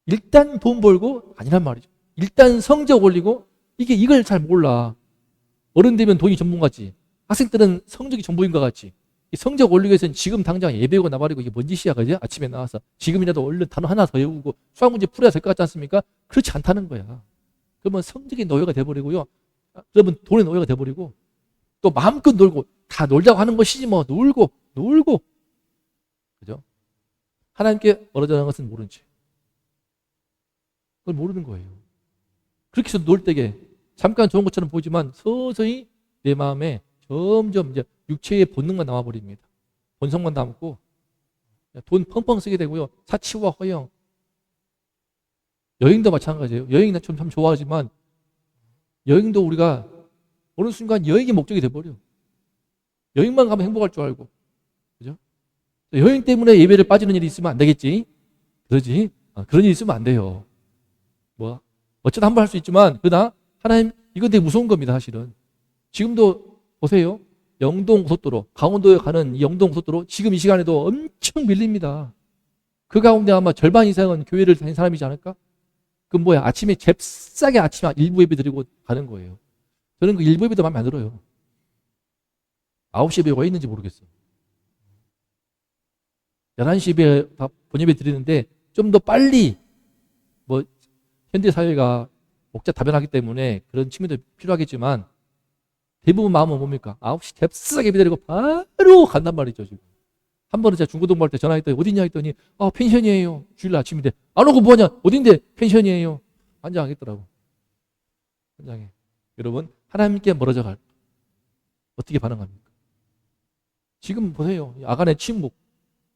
Speaker 2: 일단 돈 벌고 아니란 말이죠. 일단 성적 올리고 이걸 잘 몰라. 어른 되면 돈이 전부인 것 같지. 학생 때는 성적이 전부인 것 같지. 이 성적 올리기 위해서는 지금 당장 예배 오고 나발이고 이게 뭔 짓이야, 그지? 아침에 나와서 지금이라도 얼른 단어 하나 더 외우고 수학 문제 풀어야 될 것 같지 않습니까? 그렇지 않다는 거야. 그러면 성적의 노예가 돼버리고요. 여러분 돈의 노예가 돼버리고 또 마음껏 놀고 다 놀자고 하는 것이지 뭐 놀고 그죠? 하나님께 멀어져가는 것은 모른 채. 그걸 모르는 거예요. 그렇게 해서 놀 때에 잠깐 좋은 것처럼 보이지만 서서히 내 마음에 점점 이제 육체의 본능만 남아버립니다. 본성만 남고 돈 펑펑 쓰게 되고요. 사치와 허영. 여행도 마찬가지예요. 여행 난 참 좋아하지만 여행도 우리가 어느 순간 여행이 목적이 돼버려. 여행만 가면 행복할 줄 알고. 그죠? 여행 때문에 예배를 빠지는 일이 있으면 안 되겠지? 그러지? 그런 일이 있으면 안 돼요. 뭐 어쩌다 한 번 할 수 있지만 그러나 하나님 이건 되게 무서운 겁니다. 사실은 지금도 보세요. 영동 고속도로 강원도에 가는 이 영동 고속도로 지금 이 시간에도 엄청 밀립니다. 그 가운데 아마 절반 이상은 교회를 다닌 사람이지 않을까? 그 뭐야 아침에 잽싸게 아침에 일부 예배 드리고 가는 거예요. 저는 그 일부 예배도 마음에 안 들어요. 9시 예배 왜 있는지 모르겠어요. 11시 예배 다 본예배 드리는데 좀 더 빨리 뭐 현대 사회가 목자 다변하기 때문에 그런 측면도 필요하겠지만 대부분 마음은 뭡니까? 9시 잽싸게 예배 드리고 바로 간단 말이죠. 지금 한 번은 제가 중고등부 할 때 전화했더니 어디냐 했더니 펜션이에요. 주일 아침인데 안 오고 뭐하냐? 어딘데? 펜션이에요. 환장하겠더라고. 환장해. 여러분 하나님께 멀어져 갈 어떻게 반응합니까? 지금 보세요. 아간의 침묵.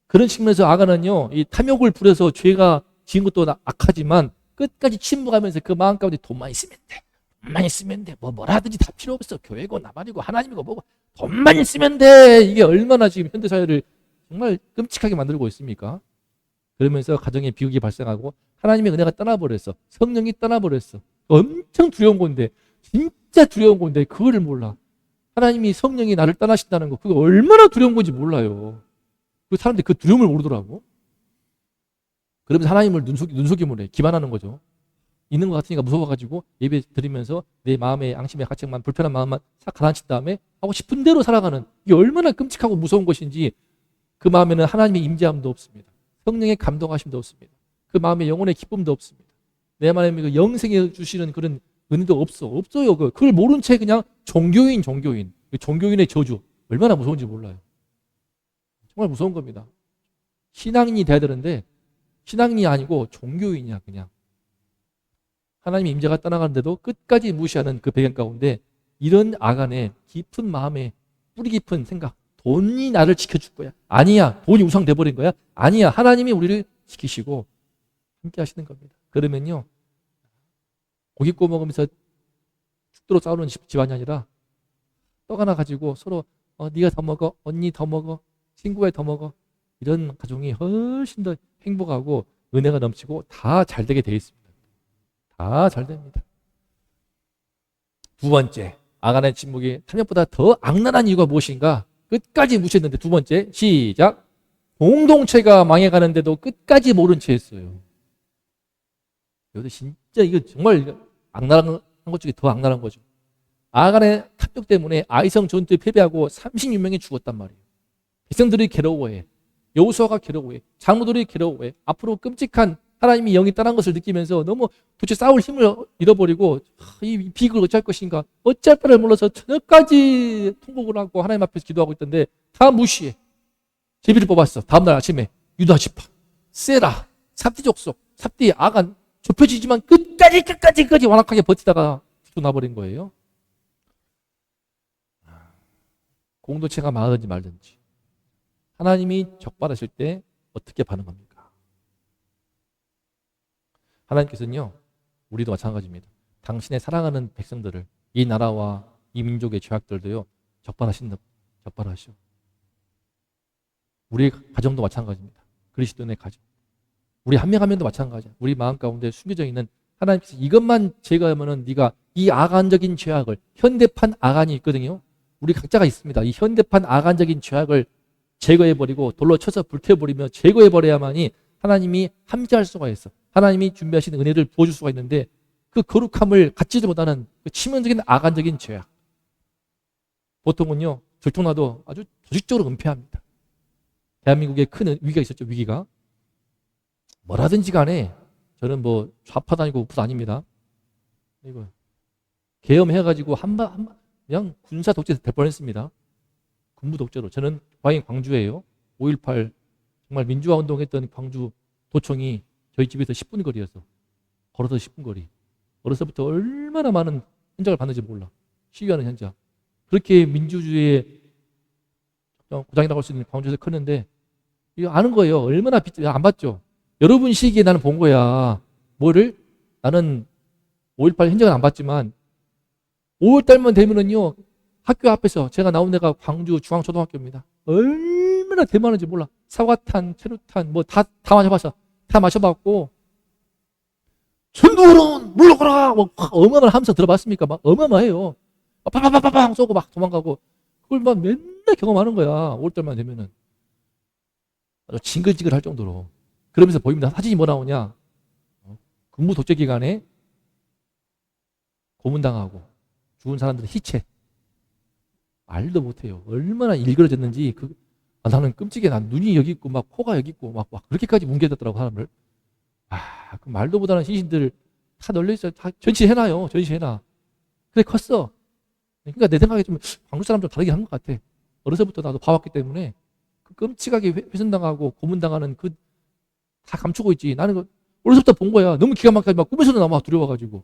Speaker 2: 그런 측면에서 아간은요, 이 탐욕을 부려서 죄가 지은 것도 악하지만 끝까지 침묵하면서 그 마음 가운데 돈만 있으면 돼. 돈만 있으면 돼. 뭐라 하든지 다 필요 없어. 교회고 나발이고 하나님이고 뭐고 돈만 있으면 돼. 이게 얼마나 지금 현대사회를 정말 끔찍하게 만들고 있습니까? 그러면서 가정에 비극이 발생하고 하나님의 은혜가 떠나버렸어. 성령이 떠나버렸어. 엄청 두려운 건데 진짜 두려운 건데 그거를 몰라. 하나님이 성령이 나를 떠나신다는 거 그거 얼마나 두려운 건지 몰라요. 그 사람들이 그 두려움을 모르더라고. 그러면서 하나님을 눈속임을 해. 기만하는 거죠. 있는 것 같으니까 무서워가지고 예배 드리면서 내 마음의 양심의 가책만 불편한 마음만 싹 가라앉힌 다음에 하고 싶은 대로 살아가는 이게 얼마나 끔찍하고 무서운 것인지 그 마음에는 하나님의 임재함도 없습니다. 성령의 감동하심도 없습니다. 그 마음에 영혼의 기쁨도 없습니다. 내 마음에 그 영생에 주시는 그런 은혜도 없어요. 그걸 모른 채 그냥 종교인의 저주 얼마나 무서운지 몰라요. 정말 무서운 겁니다. 신앙인이 돼야 되는데 신앙인이 아니고 종교인이야 그냥. 하나님의 임재가 떠나가는데도 끝까지 무시하는 그 배경 가운데 이런 아간의 깊은 마음에 뿌리 깊은 생각 돈이 나를 지켜줄 거야. 아니야. 돈이 우상돼 버린 거야. 아니야. 하나님이 우리를 지키시고 함께 하시는 겁니다. 그러면요. 고기 구워 먹으면서 죽도록 싸우는 집안이 아니라 떡 하나 가지고 서로 네가 더 먹어. 언니 더 먹어. 친구가 더 먹어. 이런 가정이 훨씬 더 행복하고 은혜가 넘치고 다 잘 되게 되어 있습니다. 다 잘 됩니다. 두 번째, 아간의 침묵이 탐욕보다 더 악랄한 이유가 무엇인가? 끝까지 무시했는데 두 번째, 시작. 공동체가 망해가는데도 끝까지 모른 채 했어요. 여기서 진짜 이거 정말 악랄한 것 중에 더 악랄한 거죠. 아간의 탐욕 때문에 아이성 전투에 패배하고 36명이 죽었단 말이에요. 백성들이 괴로워해. 여호수아가 괴로워해. 장로들이 괴로워해. 앞으로 끔찍한 하나님이 영이 떠난 것을 느끼면서 너무 도대체 싸울 힘을 잃어버리고 이 비극을 어찌할 것인가 어찌할 바를 몰라서 저녁까지 통곡을 하고 하나님 앞에서 기도하고 있던데 다 무시해. 제비를 뽑았어. 다음날 아침에 유다 지파, 세라, 삽디 족속, 삽디 아간 좁혀지지만 끝까지 완악하게 버티다가 죽어나버린 거예요. 공동체가 망하든지 말든지 하나님이 적발하실 때 어떻게 반응합니까? 하나님께서는요, 우리도 마찬가지입니다. 당신의 사랑하는 백성들을, 이 나라와 이 민족의 죄악들도요, 적발하시오. 우리 가정도 마찬가지입니다. 그리스도인의 가정. 우리 한 명 한 명도 마찬가지야. 우리 마음 가운데 숨겨져 있는 하나님께서 이것만 제거하면은 네가 이 악한적인 죄악을, 현대판 악한이 있거든요. 우리 각자가 있습니다. 이 현대판 악한적인 죄악을 제거해버리고 돌로 쳐서 불태워버리며 제거해버려야만이 하나님이 함께할 수가 있어. 하나님이 준비하신 은혜를 부어줄 수가 있는데 그 거룩함을 갖지도 못하는 그 치명적인 악한적인 죄악. 보통은요, 들통나도 아주 조직적으로 은폐합니다. 대한민국에 큰 위기가 있었죠, 위기가. 뭐라든지 간에 저는 뭐 좌파도 아니고 우파도 아닙니다. 이거 계엄해가지고 그냥 군사 독재 될 뻔했습니다. 군부 독재로. 저는 광주예요. 5.18 정말 민주화 운동했던 광주 도청이 저희 집에서 10분 거리였어. 걸어서 10분 거리. 어려서부터 얼마나 많은 현장을 봤는지 몰라. 시위하는 현장. 그렇게 민주주의의 고장이라고 할 수 있는 광주에서 컸는데 이거 아는 거예요. 얼마나 안 봤죠. 여러분 시기에 나는 본 거야. 뭐를? 나는 5.18 현장은 안 봤지만 5월달만 되면은요, 학교 앞에서 제가 나온 데가 광주 중앙초등학교입니다. 얼마나 대만한지 몰라. 사과탄, 체류탄 뭐 다 마셔봤어. 다 마셔봤고 전두환은 물러가라 뭐 어마어마를 하면서 들어봤습니까? 막 어마어마해요. 빠바바바방 쏘고 막 도망가고 그걸 막 맨날 경험하는 거야. 5월달만 되면은 아주 징글징글할 정도로. 그러면서 보입니다. 사진이 뭐 나오냐? 군부 독재 기간에 고문당하고 죽은 사람들의 희체. 말도 못해요. 얼마나 일그러졌는지 나는 끔찍해. 난 눈이 여기 있고 막 코가 여기 있고 막 그렇게까지 뭉개졌더라고 사람을. 그 말도 못하는 시신들 다 널려있어요. 다 전시해놔요. 전시해놔. 그래 컸어. 그러니까 내 생각에 좀 광주 사람 좀 다르게 한 것 같아. 어려서부터 나도 봐왔기 때문에 그 끔찍하게 훼손당하고 고문당하는 다 감추고 있지. 나는 어려서부터 본 거야. 너무 기가 막히게 막 꿈에서도 나와 두려워가지고.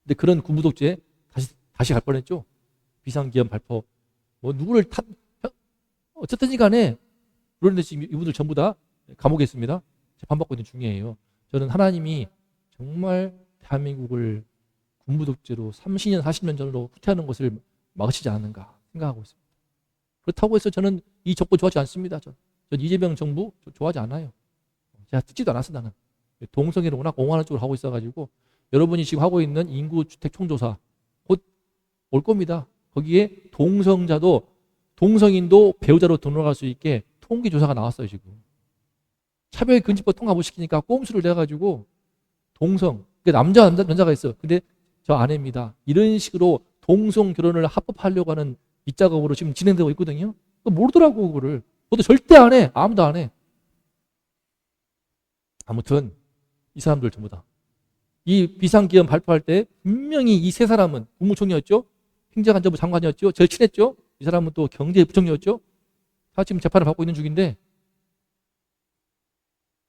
Speaker 2: 근데 그런 군부 독재 다시 갈 뻔했죠. 비상기업 발포 뭐 누구를 어쨌든지 간에 그런데 지금 이분들 전부 다 감옥에 있습니다. 재판받고 있는 중이에요. 저는 하나님이 정말 대한민국을 군부 독재로 30년 40년 전으로 후퇴하는 것을 막으시지 않는가 생각하고 있습니다. 그렇다고 해서 저는 이 정부 좋아하지 않습니다. 전 이재명 정부 좋아하지 않아요. 제가 듣지도 않았어. 나는 동성애를 워낙 옹호하는 쪽으로 하고 있어가지고 여러분이 지금 하고 있는 인구주택 총조사 곧 올 겁니다. 거기에 동성인도 배우자로 등록할 수 있게 통계조사가 나왔어요. 지금 차별금지법 통과 못 시키니까 꼼수를 내가지고 남자가 있어. 근데 저 아내입니다. 이런 식으로 동성 결혼을 합법하려고 하는 밑작업으로 지금 진행되고 있거든요. 모르더라고 그거를. 그것도 절대 안 해. 아무도 안 해. 아무튼 이 사람들 전부 다 이 비상기업 발표할 때 분명히 이 세 사람은 국무총리였죠. 행정안전부 장관이었죠. 제일 친했죠. 이 사람은 또 경제부총리였죠. 다 지금 재판을 받고 있는 중인데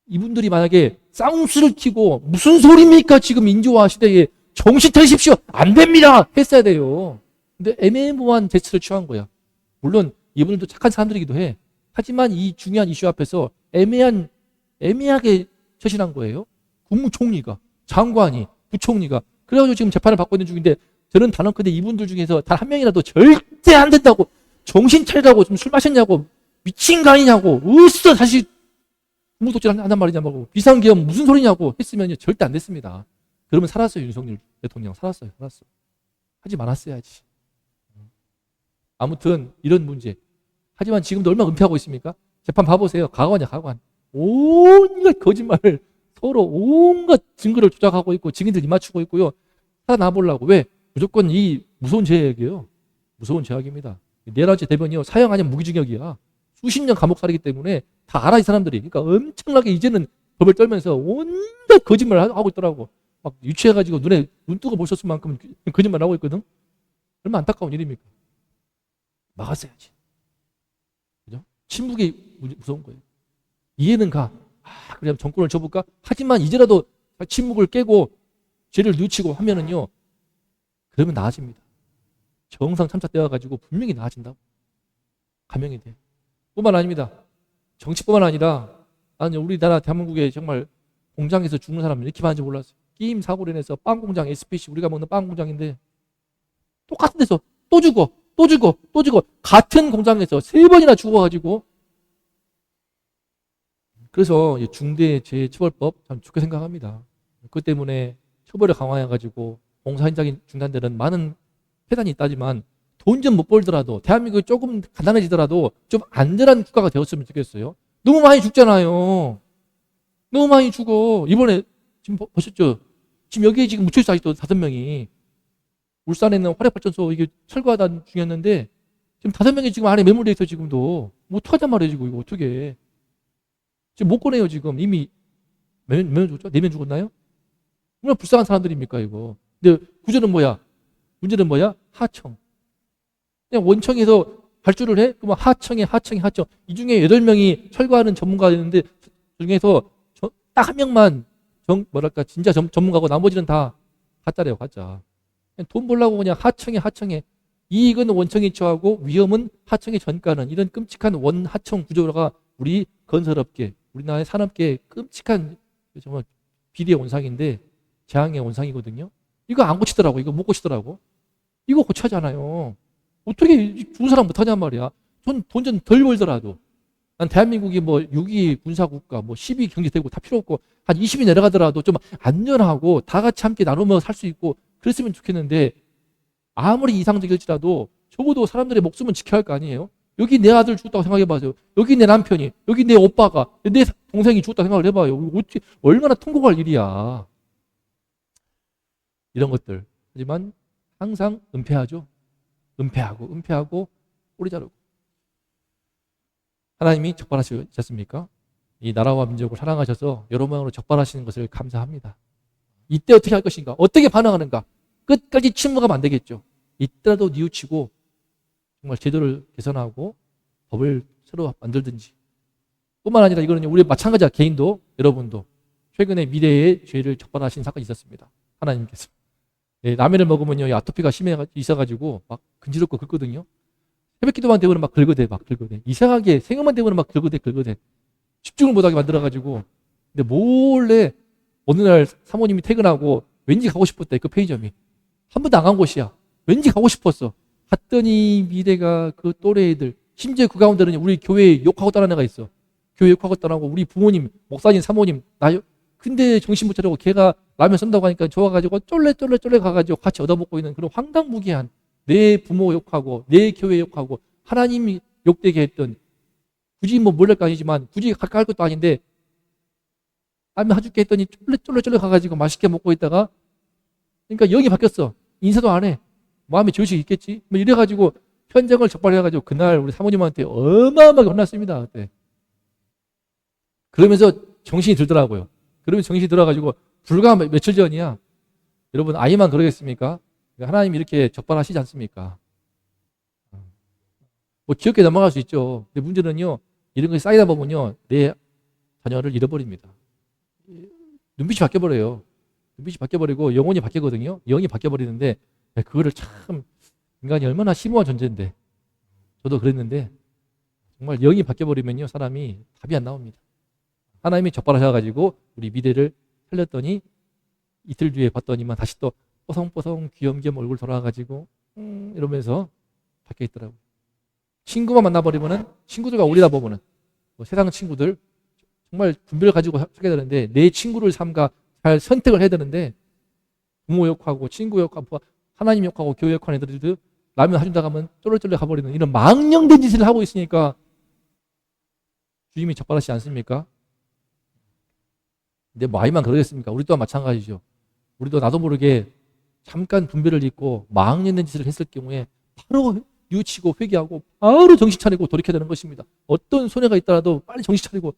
Speaker 2: 이분들이 만약에 쌍수를 튀고 무슨 소리입니까? 지금 민주화 시대에 정신 차리십시오. 안 됩니다. 했어야 돼요. 근데 애매모호한 제스처를 취한 거야. 물론 이분들도 착한 사람들이기도 해. 하지만 이 중요한 이슈 앞에서 애매하게 처신한 거예요. 국무총리가, 장관이, 부총리가. 그래가지고 지금 재판을 받고 있는 중인데 저는 단언컨대 이분들 중에서 단 한 명이라도 절대 안 된다고 정신 차리라고 좀 술 마셨냐고 미친 거 아니냐고 어디서 다시 국무독재를 한단 말이냐고 비상기업 무슨 소리냐고 했으면 절대 안 됐습니다. 그러면 살았어요. 윤석열 대통령 살았어요. 하지 말았어야지. 아무튼 이런 문제. 하지만 지금도 얼마나 은폐하고 있습니까? 재판 봐보세요. 가관. 온갖 거짓말을 서로 온갖 증거를 조작하고 있고 증인들 입맞추고 있고요. 살아나보려고. 왜? 무조건 이 무서운 죄악이에요. 무서운 죄악입니다. 내란죄 대변이요. 사형 아니면 무기징역이야. 수십 년 감옥 살이기 때문에 다 알아 이 사람들이. 그러니까 엄청나게 이제는 법을 떨면서 온갖 거짓말을 하고 있더라고. 막 유치해가지고 눈 뜨고 볼 수 없을 만큼 거짓말 하고 있거든. 얼마나 안타까운 일입니까? 막았어야지. 그죠? 침묵이 무서운 거예요. 이해는 가. 그래 정권을 줘볼까? 하지만 이제라도 침묵을 깨고 죄를 뉘우치고 하면은요. 그러면 나아집니다. 정상 참작되어가지고 분명히 나아진다고. 감형이 돼. 뿐만 아닙니다. 정치뿐만 아니라 나는 우리나라 대한민국에 정말 공장에서 죽는 사람 이렇게 많은지 몰랐어요. 끼임 사고로 인해서 빵 공장, SPC 우리가 먹는 빵 공장인데 똑같은 데서 또 죽어, 또 죽어, 또 죽어. 같은 공장에서 3번이나 죽어가지고. 그래서 중대재해처벌법 참 좋게 생각합니다. 그 때문에 처벌을 강화해가지고 공사 현장이 중단되는 많은 폐단이 있다지만 돈 좀 못 벌더라도 대한민국이 조금 가난해지더라도 좀 안전한 국가가 되었으면 좋겠어요. 너무 많이 죽잖아요. 너무 많이 죽어. 이번에 지금 보셨죠? 지금 여기에 지금 묻혀있어 아직도 5명이. 울산에 있는 화력발전소 이게 철거하다 중이었는데 지금 5명이 지금 안에 매몰되어 있어 지금도. 뭐 어떡하단 말이에요 지금 이거 어떻게. 지금 못 꺼내요 지금. 이미 몇 명 죽었죠? 4명 죽었나요? 얼마나 불쌍한 사람들입니까 이거. 근데 구조는 뭐야? 문제는 뭐야? 하청. 그냥 원청에서 발주를 해? 그러면 하청. 이 중에 8명이 철거하는 전문가가 있는데 그 중에서 딱 한 명만 진짜 전문가고 나머지는 다 가짜래요, 가짜. 그냥 돈 벌려고 그냥 하청에. 이익은 원청이 처하고 위험은 하청의 전가는 이런 끔찍한 원하청 구조가 우리 건설업계, 우리나라의 산업계의 끔찍한 정말 비리의 원상인데 재앙의 원상이거든요. 이거 안 고치더라고. 이거 못 고치더라고. 이거 고쳐야잖아요. 어떻게 좋은 사람 못하냔 말이야. 돈 좀 덜 벌더라도. 난 대한민국이 뭐 6위 군사국가, 뭐 10위 경제대국 다 필요 없고 한 20위 내려가더라도 좀 안전하고 다 같이 함께 나누며 살 수 있고 그랬으면 좋겠는데 아무리 이상적일지라도 적어도 사람들의 목숨은 지켜야 할 거 아니에요. 여기 내 아들 죽었다고 생각해봐요. 여기 내 남편이, 여기 내 오빠가, 내 동생이 죽었다고 생각을 해봐요. 어떻게, 얼마나 통곡할 일이야. 이런 것들. 하지만 항상 은폐하죠. 은폐하고 꼬리 자르고. 하나님이 적발하시지 않습니까? 이 나라와 민족을 사랑하셔서 여러 모양으로 적발하시는 것을 감사합니다. 이때 어떻게 할 것인가? 어떻게 반응하는가? 끝까지 침묵하면 안 되겠죠. 이때라도 뉘우치고 정말 제도를 개선하고 법을 새로 만들든지. 뿐만 아니라 이거는 우리 마찬가지야. 개인도 여러분도 최근에 미래의 죄를 적발하신 사건이 있었습니다. 하나님께서. 라면을 먹으면요 아토피가 심해 있어가지고 막 근지럽고 긁거든요. 새벽 기도만 되면 막 긁어대. 이상하게 생각만 되면 막 긁어대. 집중을 못하게 만들어가지고. 근데 몰래 어느 날 사모님이 퇴근하고 왠지 가고 싶었대. 그 편의점이. 한 번도 안 간 곳이야. 왠지 가고 싶었어. 갔더니 미래가 그 또래 애들, 심지어 그 가운데는 우리 교회 욕하고 떠난 애가 있어. 교회 욕하고 떠나고 우리 부모님, 목사님, 사모님, 근데 정신 못 차리고 걔가 라면 쏜다고 하니까 좋아가지고 쫄래 가가지고 같이 얻어먹고 있는 그런 황당무계한 내 부모 욕하고 내 교회 욕하고 하나님이 욕되게 했던 굳이 뭐 몰랄 거 아니지만 굳이 가까이 할 것도 아닌데 라면 해줄게 했더니 쫄래 가가지고 맛있게 먹고 있다가 그러니까 영이 바뀌었어. 인사도 안 해. 마음에 죄의식이 있겠지. 뭐 이래가지고 현장을 적발해가지고 그날 우리 사모님한테 어마어마하게 혼났습니다. 그때. 그러면서 정신이 들더라고요. 그러면서 정신이 들어가지고 불과 며칠 전이야. 여러분 아이만 그러겠습니까? 하나님이 이렇게 적발하시지 않습니까? 뭐 귀엽게 넘어갈 수 있죠. 근데 문제는요. 이런 것이 쌓이다 보면요. 내 자녀를 잃어버립니다. 눈빛이 바뀌어버려요. 눈빛이 바뀌어버리고 영혼이 바뀌거든요. 영이 바뀌어버리는데 그거를 참 인간이 얼마나 심오한 존재인데 저도 그랬는데 정말 영이 바뀌어버리면요. 사람이 답이 안 나옵니다. 하나님이 적발하셔가지고 우리 미래를 살렸더니 이틀 뒤에 봤더니만 다시 또 뽀송뽀송 귀염귀염 얼굴 돌아가가지고 이러면서 바뀌어있더라고요. 친구만 만나버리면은 친구들과 어울리다 보면은 뭐 세상 친구들 정말 분별을 가지고 살게 되는데 내 친구를 삼가 잘 선택을 해야 되는데 부모 욕하고 친구 욕하고 하나님 욕하고 교회 욕하는 애들도 라면 사준다 가면 쫄래쫄래 가버리는 이런 망령된 짓을 하고 있으니까 주님이 적발하시지 않습니까? 근데 뭐 아이만 그러겠습니까? 우리 또한 마찬가지죠. 우리도 나도 모르게 잠깐 분별을 잊고 망령된 짓을 했을 경우에 바로 뉘우치고 회개하고 바로 정신 차리고 돌이켜야 되는 것입니다. 어떤 손해가 있더라도 빨리 정신 차리고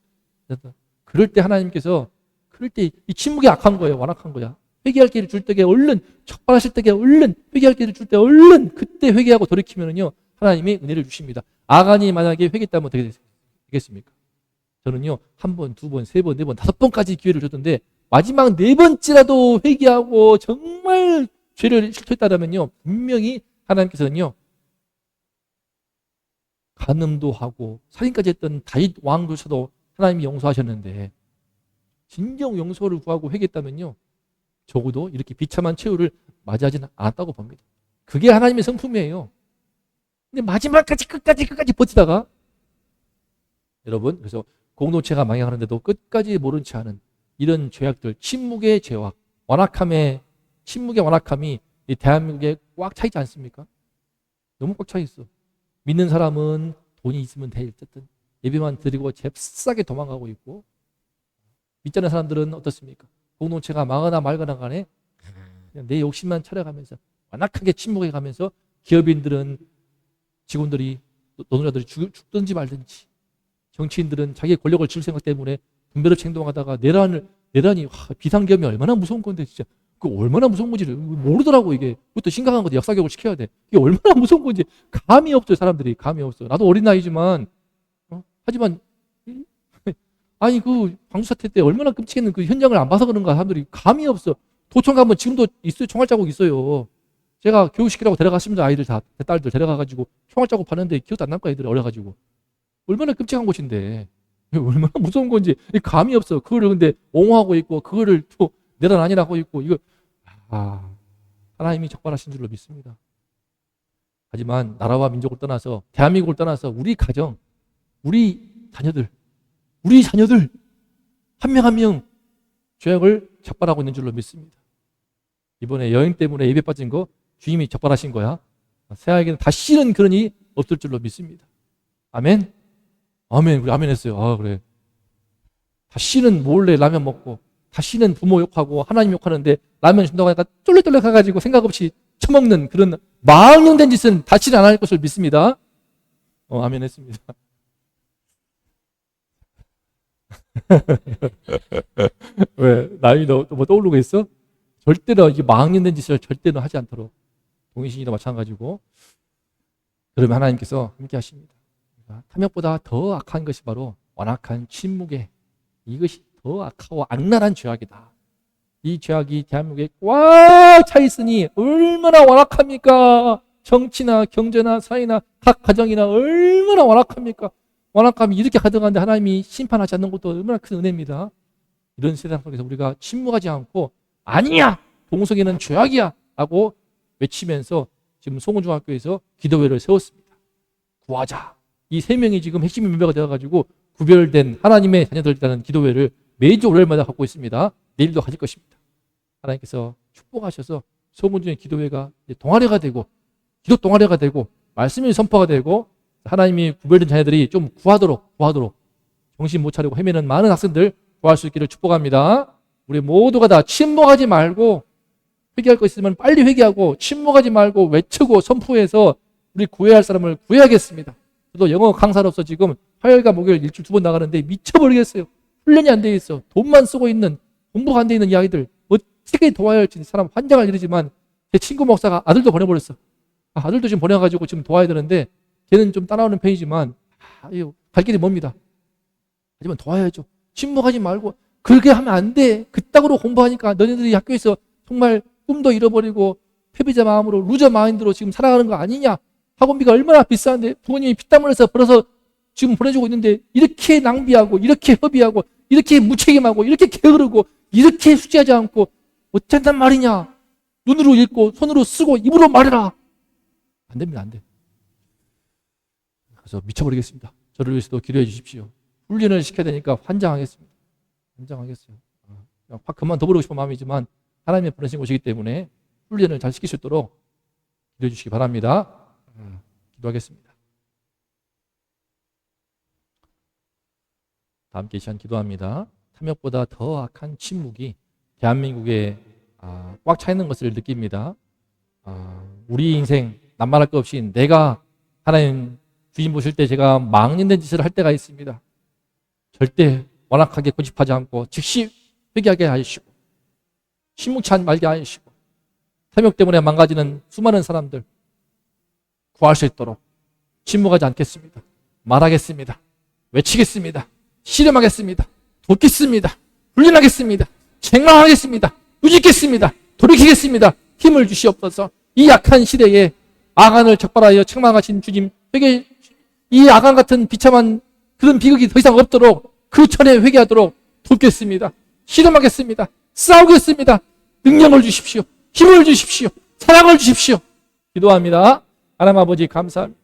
Speaker 2: 그럴 때 하나님께서 그럴 때 이 침묵이 악한 거예요. 완악한 거야. 회개할 기회를 줄 때에 얼른 적발하실 때에 얼른 회개할 기회를 줄 때 얼른 그때 회개하고 돌이키면은요 하나님이 은혜를 주십니다. 아간이 만약에 회개했다면 어떻게 되겠습니까? 저는요 1번, 2번, 3번, 4번, 5번까지 기회를 줬던데 마지막 4번째라도 회개하고 정말 죄를 실토했다면요 분명히 하나님께서는요 간음도 하고 살인까지 했던 다윗 왕조차도 하나님이 용서하셨는데 진정 용서를 구하고 회개했다면요, 적어도 이렇게 비참한 최후를 맞이하지는 않았다고 봅니다. 그게 하나님의 성품이에요. 근데 마지막까지 끝까지 버티다가, 여러분, 그래서 공동체가 망해가는데도 끝까지 모른 채 하는 이런 죄악들, 침묵의 죄악, 침묵의 완악함이 이 대한민국에 꽉 차 있지 않습니까? 너무 꽉 차 있어. 믿는 사람은 돈이 있으면 돼, 어쨌든 예배만 드리고 잽싸게 도망가고 있고, 믿지 않는 사람들은 어떻습니까? 공동체가 망하나 말거나 간에 그냥 내 욕심만 차려가면서 완악하게 침묵해가면서 기업인들은, 직원들이, 노동자들이 죽든지 말든지, 정치인들은 자기의 권력을 줄 생각 때문에 분별없이 행동하다가 내란이 비상계엄이 얼마나 무서운 건데, 진짜 그 얼마나 무서운 건지 모르더라고. 이게 그것도 심각한 건데 역사교육을 시켜야 돼. 이게 얼마나 무서운 건지 감이 없어요. 사람들이 감이 없어. 나도 어린 나이지만 하지만 아니 그 광주 사태 때 얼마나 끔찍했는 그 현장을 안 봐서 그런가, 사람들이 감이 없어. 도청 가면 지금도 있어요. 총알 자국 있어요. 제가 교육시키라고 데려갔습니다. 아이들 다, 제 딸들 데려가가지고 총알 자국 봤는데 기억도 안 날 거야. 애들이 어려가지고. 얼마나 끔찍한 곳인데, 얼마나 무서운 건지 감이 없어. 그거를 근데 옹호하고 있고, 그거를 또 내란 아니라고 있고, 이거 하나님이 적발하신 줄로 믿습니다. 하지만 나라와 민족을 떠나서, 대한민국을 떠나서 우리 가정, 우리 자녀들 한 명 한 명 죄악을 적발하고 있는 줄로 믿습니다. 이번에 여행 때문에 예배 빠진 거 주님이 적발하신 거야. 새하에게는 다시는 그런 일이 없을 줄로 믿습니다. 아멘. 아멘. 우리 아멘 했어요. 그래. 다시는 몰래 라면 먹고, 다시는 부모 욕하고 하나님 욕하는데 라면 준다고 하니까 쫄래쫄래 가가지고 생각 없이 처먹는 그런 망령된 짓은 다시는 안 할 것을 믿습니다. 아멘 했습니다. 왜? 나이도 뭐 떠오르고 있어? 절대로 이게 망령된 짓을 절대로 하지 않도록, 동의신이도 마찬가지고. 그러면 하나님께서 함께 하십니다. 탐욕보다 더 악한 것이 바로 완악한 침묵의, 이것이 더 악하고 악랄한 죄악이다. 이 죄악이 대한민국에 꽉 차 있으니 얼마나 완악합니까? 정치나 경제나 사회나 각 가정이나 얼마나 완악합니까? 완악함이 이렇게 가득한데 하나님이 심판하지 않는 것도 얼마나 큰 은혜입니다. 이런 세상 속에서 우리가 침묵하지 않고 아니야! 동성애는 죄악이야! 라고 외치면서 지금 송은중학교에서 기도회를 세웠습니다. 구하자. 이 세 명이 지금 핵심 멤버가 되어가지고 구별된 하나님의 자녀들이라는 기도회를 매주 월요일마다 갖고 있습니다. 내일도 가질 것입니다. 하나님께서 축복하셔서 송은중의 기도회가 동아리가 되고, 기도 동아리가 되고, 말씀이 선포가 되고, 하나님이 구별된 자녀들이 좀 구하도록 정신 못 차리고 헤매는 많은 학생들 구할 수 있기를 축복합니다. 우리 모두가 다 침묵하지 말고, 회개할 거 있으면 빨리 회개하고, 침묵하지 말고 외치고 선포해서 우리 구해야 할 사람을 구해야겠습니다. 저도 영어 강사로서 지금 화요일과 목요일 일주일 2번 나가는데 미쳐버리겠어요. 훈련이 안 돼 있어. 돈만 쓰고 있는, 공부가 안 돼 있는 이 아이들 어떻게 도와야 할지 사람 환장할 일이지만, 제 친구 목사가 아들도 보내버렸어. 아들도 지금 보내가지고 지금 도와야 되는데, 걔는 좀 따라오는 편이지만 갈 길이 멉니다. 하지만 도와야죠. 침묵하지 말고. 그렇게 하면 안 돼. 그따구로 공부하니까 너네들이 학교에서 정말 꿈도 잃어버리고 패배자 마음으로, 루저 마인드로 지금 살아가는 거 아니냐. 학원비가 얼마나 비싼데 부모님이 피땀 흘려서 벌어서 지금 보내주고 있는데, 이렇게 낭비하고, 이렇게 허비하고, 이렇게 무책임하고, 이렇게 게으르고, 이렇게 숙제하지 않고 어쩐단 말이냐. 눈으로 읽고 손으로 쓰고 입으로 말해라. 안 됩니다. 안 돼. 그래서 미쳐버리겠습니다. 저를 위해서도 기도해 주십시오. 훈련을 시켜야 되니까 환장하겠습니다. 환장하겠어요. 확 그만둬버리고 싶은 마음이지만 하나님이 보내신 곳이기 때문에 훈련을 잘 시킬 수 있도록 기도해 주시기 바랍니다. 기도하겠습니다. 다 함께 이 시간 기도합니다. 탐욕보다 더 악한 침묵이 대한민국에 꽉 차 있는 것을 느낍니다. 우리 인생 남말할 것 없이 내가 하나님 주님 보실 때 제가 망령된 짓을 할 때가 있습니다. 절대 완악하게 고집하지 않고 즉시 회개하게 하시고, 침묵치 말게 하시고, 탐욕 때문에 망가지는 수많은 사람들 구할 수 있도록 침묵하지 않겠습니다. 말하겠습니다. 외치겠습니다. 실험하겠습니다. 돕겠습니다. 훈련하겠습니다. 책망하겠습니다. 누짓겠습니다. 돌이키겠습니다. 힘을 주시옵소서. 이 약한 시대에 악한을 적발하여 책망하신 주님, 이 아간 같은 비참한 그런 비극이 더 이상 없도록 그 천에 회개하도록 돕겠습니다. 실험하겠습니다. 싸우겠습니다. 능력을 주십시오. 힘을 주십시오. 사랑을 주십시오. 기도합니다. 하나님 아버지 감사합니다.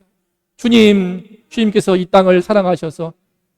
Speaker 2: 주님께서 이 땅을 사랑하셔서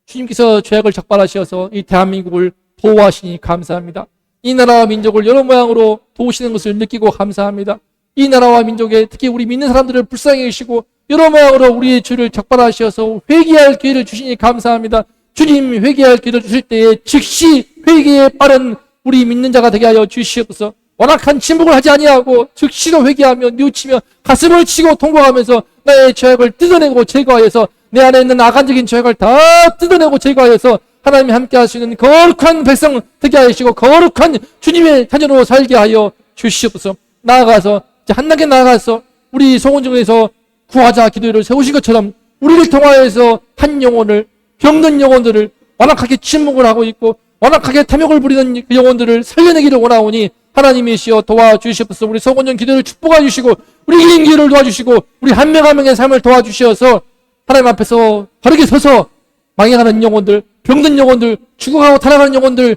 Speaker 2: 주님께서 죄악을 적발하셔서 이 대한민국을 보호하시니 감사합니다. 이 나라와 민족을 여러 모양으로 도우시는 것을 느끼고 감사합니다. 이 나라와 민족에 특히 우리 믿는 사람들을 불쌍히 여기시고 여러 모양으로 우리의 죄를 적발하셔서 회개할 기회를 주시니 감사합니다. 주님 회개할 기회를 주실 때에 즉시 회개에 빠른 우리 믿는 자가 되게 하여 주시옵소서. 완악한 침묵을 하지 아니하고 즉시로 회개하며 뉘우치며 가슴을 치고 통곡하면서 나의 죄악을 뜯어내고 제거하여서 내 안에 있는 악한적인 죄악을 다 뜯어내고 제거하여서 하나님이 함께 하시는 거룩한 백성 되게 하시고 거룩한 주님의 자녀로 살게 하여 주시옵소서. 나아가서 이제 한 단계 나아가서 우리 송원중에서 구하자 기도를 세우신 것처럼 우리를 통하여서 한 영혼을 병든 영혼들을 완악하게 침묵을 하고 있고 완악하게 탐욕을 부리는 그 영혼들을 살려내기를 원하오니 하나님이시여 도와주시옵소서. 우리 송원중 기도를 축복해 주시고 우리 인기를 도와주시고 우리 한 명 한 명의 삶을 도와주시어서 하나님 앞에서 바르게 서서 망해가는 영혼들, 병든 영혼들, 죽어가고 타락하는 영혼들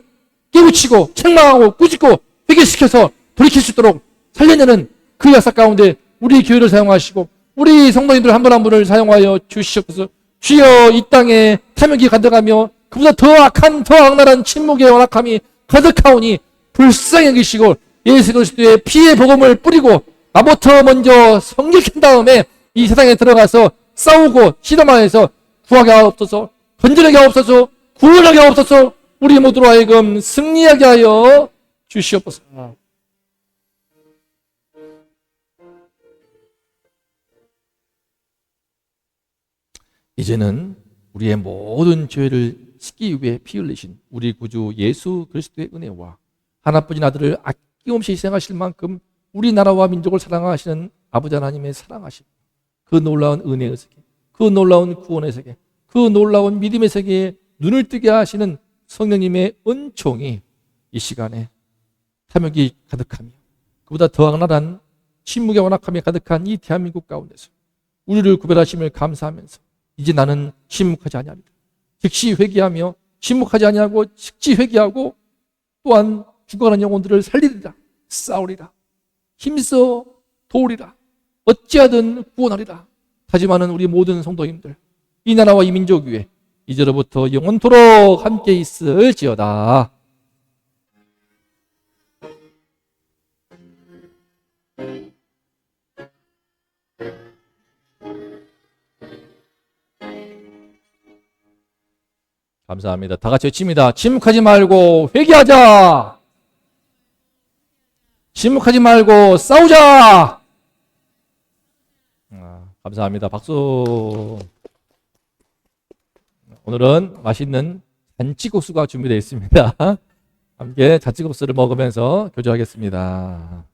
Speaker 2: 깨우치고 책망하고 꾸짖고 회개시켜서 돌이킬 수 있도록 살려내는 그 역사 가운데 우리 교회를 사용하시고 우리 성도님들 한 분 한 분을 사용하여 주시옵소서. 주여 이 땅에 탐욕이 가득하며 그보다 더 악한 더 악랄한 침묵의 완악함이 가득하오니 불쌍히 여기시고 예수 그리스도의 피의 복음을 뿌리고 나부터 먼저 성격한 다음에 이 세상에 들어가서 싸우고 실험하여서 구하게 하옵소서. 건전하게 하옵소서. 구원하게 하옵소서. 우리 모두로 하여금 승리하게 하여 주시옵소서. 이제는 우리의 모든 죄를 씻기 위해 피 흘리신 우리 구주 예수 그리스도의 은혜와 하나뿐인 아들을 아낌없이 희생하실 만큼 우리나라와 민족을 사랑하시는 아버지 하나님의 사랑하심, 그 놀라운 은혜의 세계, 그 놀라운 구원의 세계, 그 놀라운 믿음의 세계에 눈을 뜨게 하시는 성령님의 은총이 이 시간에 탐욕이 가득하며 그보다 더 악랄한 침묵의 완악함이 가득한 이 대한민국 가운데서 우리를 구별하심을 감사하면서 이제 나는 침묵하지 아니하리라. 즉시 회개하며 침묵하지 아니하고 즉시 회개하고 또한 죽어가는 영혼들을 살리리라. 싸우리라. 힘써 도우리라. 어찌하든 구원하리라. 다짐하는 우리 모든 성도님들, 이 나라와 이 민족 위에 이제로부터 영원토록 함께 있을지어다. 감사합니다. 다 같이 외칩니다. 침묵하지 말고 회개하자. 침묵하지 말고 싸우자. 감사합니다. 박수. 오늘은 맛있는 잔치국수가 준비되어 있습니다. 함께 잔치국수를 먹으면서 교제하겠습니다.